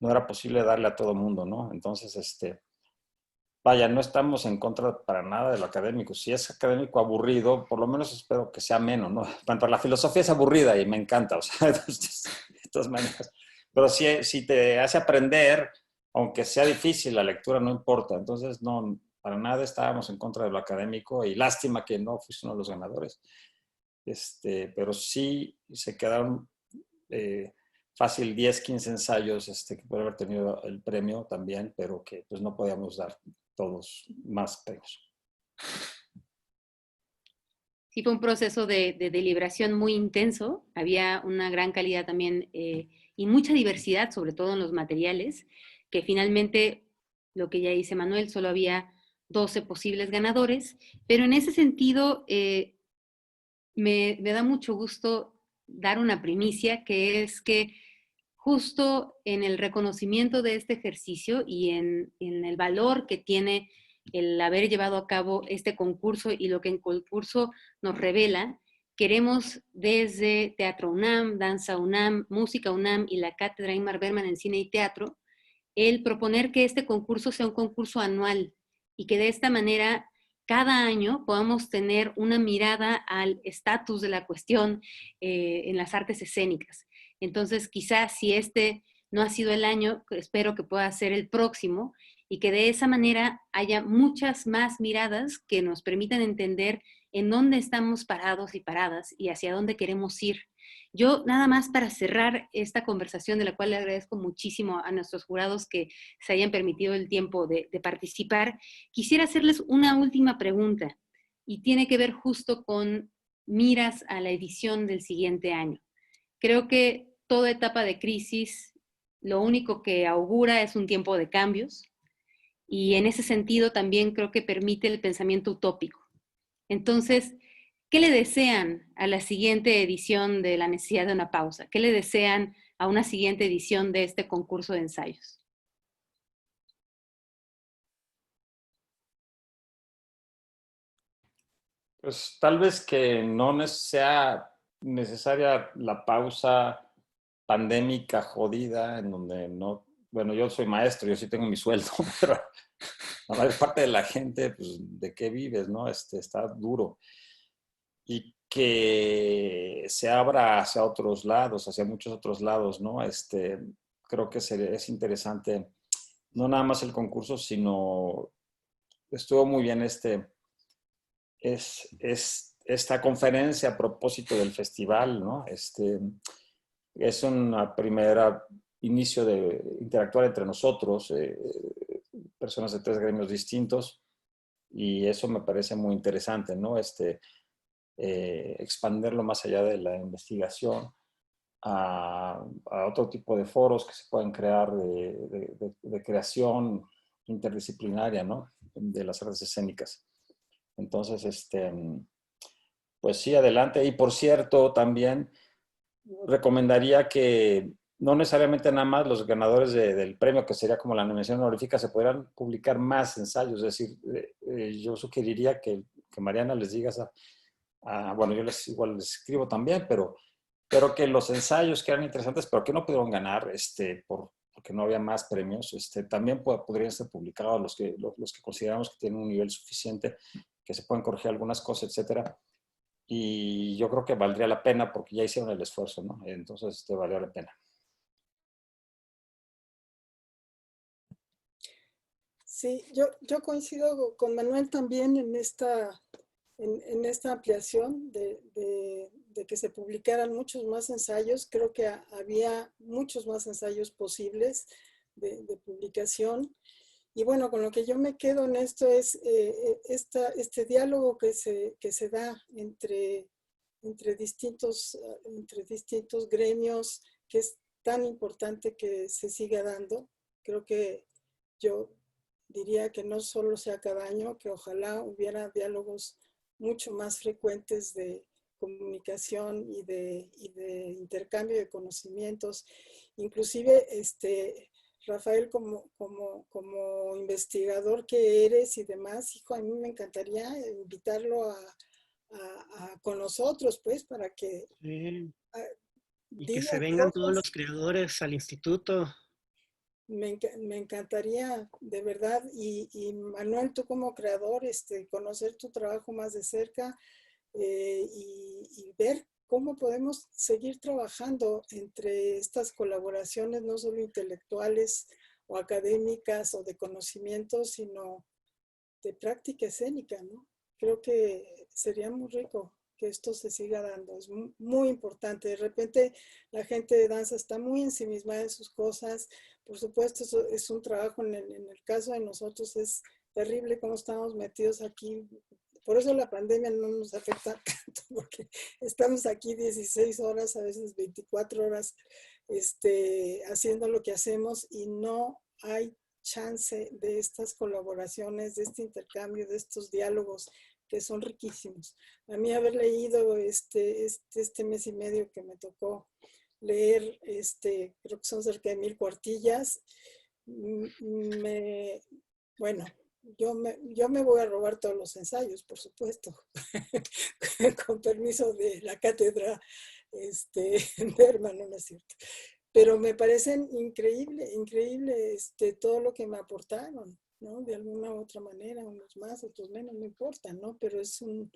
no era posible darle a todo mundo, ¿no? Entonces, vaya, no estamos en contra para nada de lo académico. Si es académico aburrido, por lo menos espero que sea menos, ¿no? Para la filosofía es aburrida y me encanta, o sea, de todas maneras. Pero si te hace aprender, aunque sea difícil, la lectura no importa. Entonces, no, para nada estábamos en contra de lo académico y lástima que no fuiste uno de los ganadores. Pero sí se quedaron fácil 10, 15 ensayos que puede haber tenido el premio también, pero que pues no podíamos dar todos más premios. Sí, fue un proceso de deliberación muy intenso. Había una gran calidad también y mucha diversidad, sobre todo en los materiales, que finalmente, lo que ya dice Manuel, solo había 12 posibles ganadores, pero en ese sentido me da mucho gusto dar una primicia, que es que justo en el reconocimiento de este ejercicio y en el valor que tiene el haber llevado a cabo este concurso y lo que el concurso nos revela, queremos desde Teatro UNAM, Danza UNAM, Música UNAM y la Cátedra Ingmar Bergman en Cine y Teatro, el proponer que este concurso sea un concurso anual y que de esta manera cada año podamos tener una mirada al estatus de la cuestión en las artes escénicas. Entonces, quizás si este no ha sido el año, espero que pueda ser el próximo y que de esa manera haya muchas más miradas que nos permitan entender en dónde estamos parados y paradas y hacia dónde queremos ir. Yo nada más para cerrar esta conversación, de la cual le agradezco muchísimo a nuestros jurados que se hayan permitido el tiempo de participar, quisiera hacerles una última pregunta y tiene que ver justo con miras a la edición del siguiente año. Creo que toda etapa de crisis lo único que augura es un tiempo de cambios y en ese sentido también creo que permite el pensamiento utópico. Entonces, ¿qué le desean a la siguiente edición de La necesidad de una pausa? ¿Qué le desean a una siguiente edición de este concurso de ensayos? Pues tal vez que no sea necesaria la pausa pandémica jodida en donde no, bueno, yo soy maestro, yo sí tengo mi sueldo, pero la mayor parte de la gente, pues, ¿de qué vives, no? Está duro. Y que se abra hacia otros lados, hacia muchos otros lados, ¿no? Creo que es interesante, no nada más el concurso, sino estuvo muy bien esta conferencia a propósito del festival, ¿no? Es una primera inicio de interactuar entre nosotros, personas de 3 gremios distintos, y eso me parece muy interesante, ¿no? Expanderlo más allá de la investigación a otro tipo de foros que se pueden crear de creación interdisciplinaria, ¿no? De las artes escénicas. Entonces, pues sí, adelante. Y por cierto, también recomendaría que no necesariamente nada más los ganadores del premio, que sería como la nominación honorífica, se pudieran publicar más ensayos. Es decir, yo sugeriría que Mariana les diga bueno, yo igual les escribo también, pero que los ensayos que eran interesantes, pero que no pudieron ganar porque no había más premios, también podrían ser publicados los que consideramos que tienen un nivel suficiente, que se pueden corregir algunas cosas, etcétera. Y yo creo que valdría la pena porque ya hicieron el esfuerzo, ¿no? Entonces, valió la pena. Sí, yo coincido con Manuel también en esta ampliación de que se publicaran muchos más ensayos. Creo que había muchos más ensayos posibles de publicación. Y bueno, con lo que yo me quedo en esto es este diálogo que se da entre distintos gremios, que es tan importante que se siga dando. Creo que yo diría que no solo sea cada año, que ojalá hubiera diálogos mucho más frecuentes de comunicación y de intercambio de conocimientos, inclusive Rafael, como investigador que eres y demás, hijo, a mí me encantaría invitarlo con nosotros, pues, para que Sí. Y que se diga vengan todos cosas. los creadores al instituto. Me encantaría, de verdad. Y Manuel, tú como creador, conocer tu trabajo más de cerca y ver cómo podemos seguir trabajando entre estas colaboraciones, no solo intelectuales o académicas o de conocimiento, sino de práctica escénica, ¿no? Creo que sería muy rico que esto se siga dando, es muy importante. De repente la gente de danza está muy ensimismada en sus cosas, por supuesto eso es un trabajo, en el caso de nosotros es terrible cómo estamos metidos aquí, por eso la pandemia no nos afecta tanto, porque estamos aquí 16 horas, a veces 24 horas, haciendo lo que hacemos y no hay chance de estas colaboraciones, de este intercambio, de estos diálogos que son riquísimos. A mí haber leído este mes y medio que me tocó leer, creo que son cerca de 1000 cuartillas, bueno, yo me voy a robar todos los ensayos, por supuesto, con permiso de la cátedra Berman, no es cierto. Pero me parecen increíble todo lo que me aportaron, ¿no? De alguna u otra manera, unos más, otros menos, no importa, ¿no? Pero es un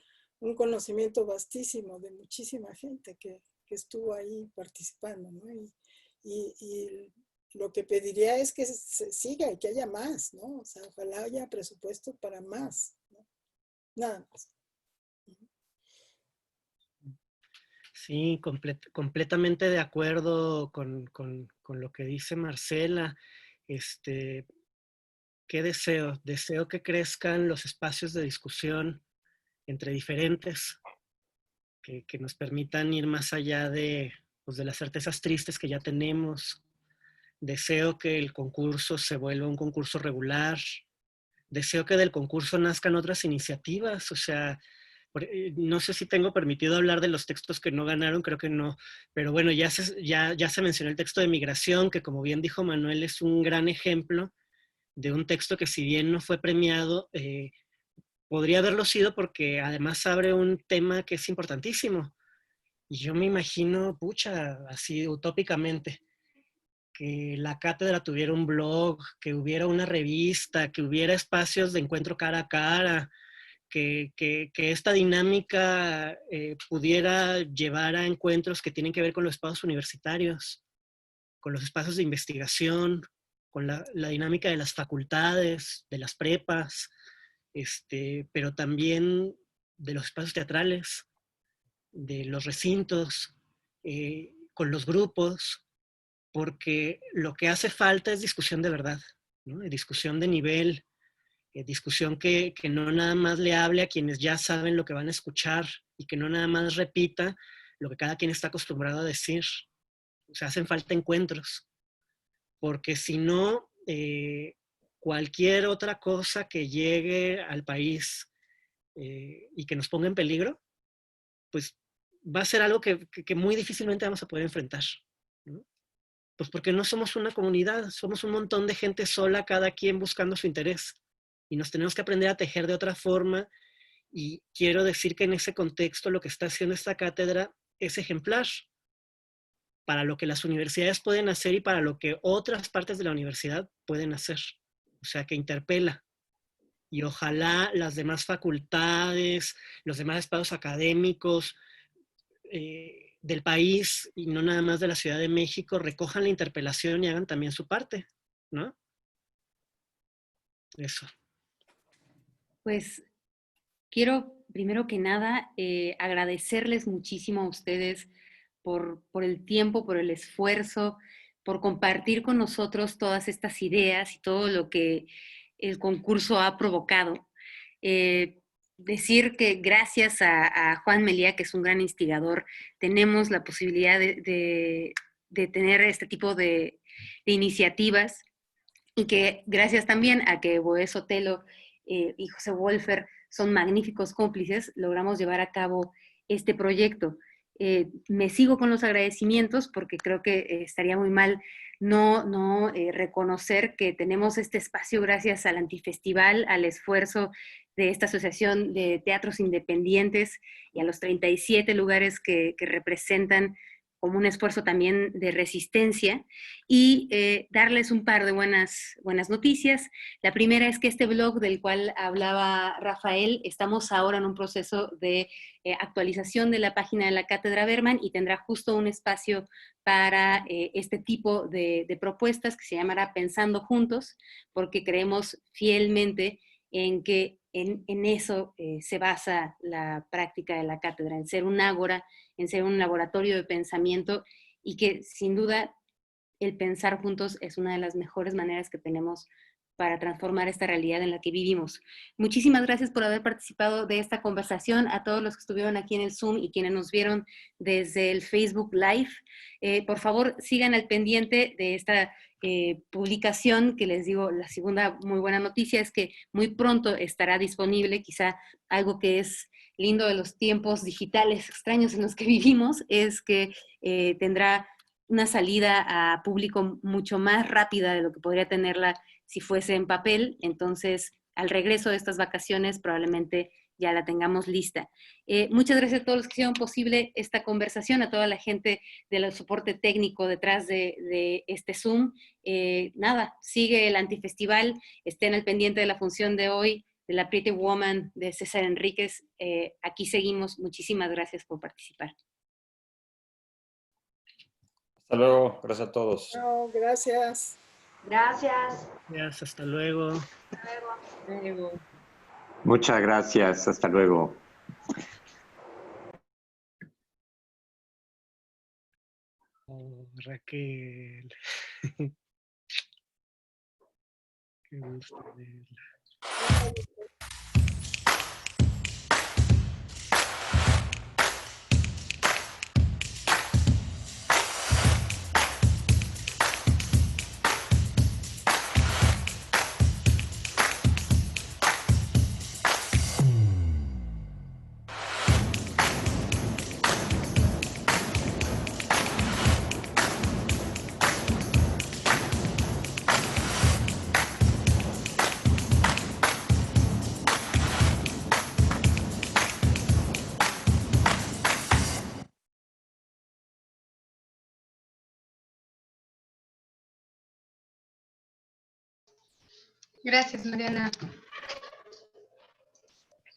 conocimiento vastísimo de muchísima gente que estuvo ahí participando, ¿no? Y lo que pediría es que se siga y que haya más, ¿no? O sea, ojalá haya presupuesto para más, ¿no? Nada más. Sí, completamente de acuerdo con lo que dice Marcela. ¿Qué deseo? Deseo que crezcan los espacios de discusión entre diferentes, que nos permitan ir más allá pues, de las certezas tristes que ya tenemos. Deseo que el concurso se vuelva un concurso regular. Deseo que del concurso nazcan otras iniciativas. O sea, no sé si tengo permitido hablar de los textos que no ganaron, creo que no. Pero bueno, ya se mencionó el texto de migración, que como bien dijo Manuel, es un gran ejemplo de un texto que si bien no fue premiado, podría haberlo sido porque además abre un tema que es importantísimo. Y yo me imagino, pucha, así utópicamente, que la cátedra tuviera un blog, que hubiera una revista, que hubiera espacios de encuentro cara a cara, que esta dinámica pudiera llevar a encuentros que tienen que ver con los espacios universitarios, con los espacios de investigación, con la dinámica de las facultades, de las prepas, pero también de los espacios teatrales, de los recintos, con los grupos, porque lo que hace falta es discusión de verdad, ¿no? Discusión de nivel, discusión que no nada más le hable a quienes ya saben lo que van a escuchar y que no nada más repita lo que cada quien está acostumbrado a decir. O sea, hacen falta encuentros, porque si no, cualquier otra cosa que llegue al país y que nos ponga en peligro, pues va a ser algo que muy difícilmente vamos a poder enfrentar, ¿no? Pues porque no somos una comunidad, somos un montón de gente sola, cada quien buscando su interés. Y nos tenemos que aprender a tejer de otra forma. Y quiero decir que en ese contexto lo que está haciendo esta cátedra es ejemplar para lo que las universidades pueden hacer y para lo que otras partes de la universidad pueden hacer. O sea, que interpela. Y ojalá las demás facultades, los demás espacios académicos del país, y no nada más de la Ciudad de México, recojan la interpelación y hagan también su parte, ¿no? Eso. Pues quiero, primero que nada, agradecerles muchísimo a ustedes por el tiempo, por el esfuerzo, por compartir con nosotros todas estas ideas y todo lo que el concurso ha provocado. Decir que gracias a Juan Melía, que es un gran instigador, tenemos la posibilidad de tener este tipo de iniciativas y que gracias también a que Boé Sotelo y José Wolfer son magníficos cómplices, logramos llevar a cabo este proyecto. Me sigo con los agradecimientos porque creo que estaría muy mal no reconocer que tenemos este espacio gracias al Antifestival, al esfuerzo de esta Asociación de Teatros Independientes y a los 37 lugares que representan como un esfuerzo también de resistencia, y darles un par de buenas noticias. La primera es que este blog del cual hablaba Rafael, estamos ahora en un proceso de actualización de la página de la Cátedra Berman, y tendrá justo un espacio para este tipo de propuestas que se llamará Pensando Juntos, porque creemos fielmente en que en eso se basa la práctica de la cátedra, en ser un ágora, en ser un laboratorio de pensamiento, y que sin duda el pensar juntos es una de las mejores maneras que tenemos para transformar esta realidad en la que vivimos. Muchísimas gracias por haber participado de esta conversación, a todos los que estuvieron aquí en el Zoom y quienes nos vieron desde el Facebook Live. Por favor, sigan al pendiente de esta publicación, que les digo, la segunda muy buena noticia es que muy pronto estará disponible. Quizá algo que es lindo de los tiempos digitales extraños en los que vivimos es que tendrá una salida a público mucho más rápida de lo que podría tenerla si fuese en papel. Entonces, al regreso de estas vacaciones probablemente ya la tengamos lista. Muchas gracias a todos los que hicieron posible esta conversación, a toda la gente del soporte técnico detrás de este Zoom. Nada, sigue el Antifestival, estén al pendiente de la función de hoy, de la Pretty Woman de César Enríquez. Aquí seguimos. Muchísimas gracias por participar. Hasta luego, gracias a todos. No, gracias. Gracias. Gracias, hasta luego. Hasta luego. Muchas gracias. Hasta luego. Oh, Raquel. Qué gusto verla. Gracias, Mariana.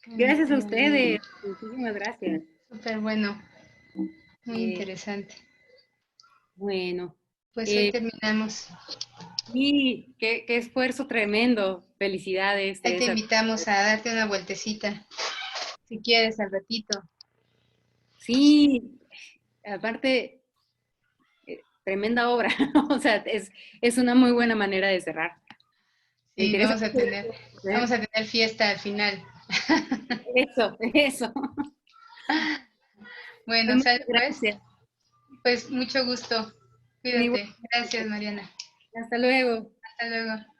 Gracias a ustedes. Muchísimas gracias. Súper bueno. Muy interesante. Bueno. Pues hoy terminamos. Sí, qué esfuerzo tremendo. Felicidades, Ahí te Teresa. invitamos a darte una vueltecita, si quieres, al ratito. Sí, aparte, tremenda obra. O sea, es una muy buena manera de cerrar. Sí, vamos a tener fiesta al final. Eso. Bueno, Muchas gracias. Pues mucho gusto. Cuídate. Gracias, Mariana. Hasta luego. Hasta luego.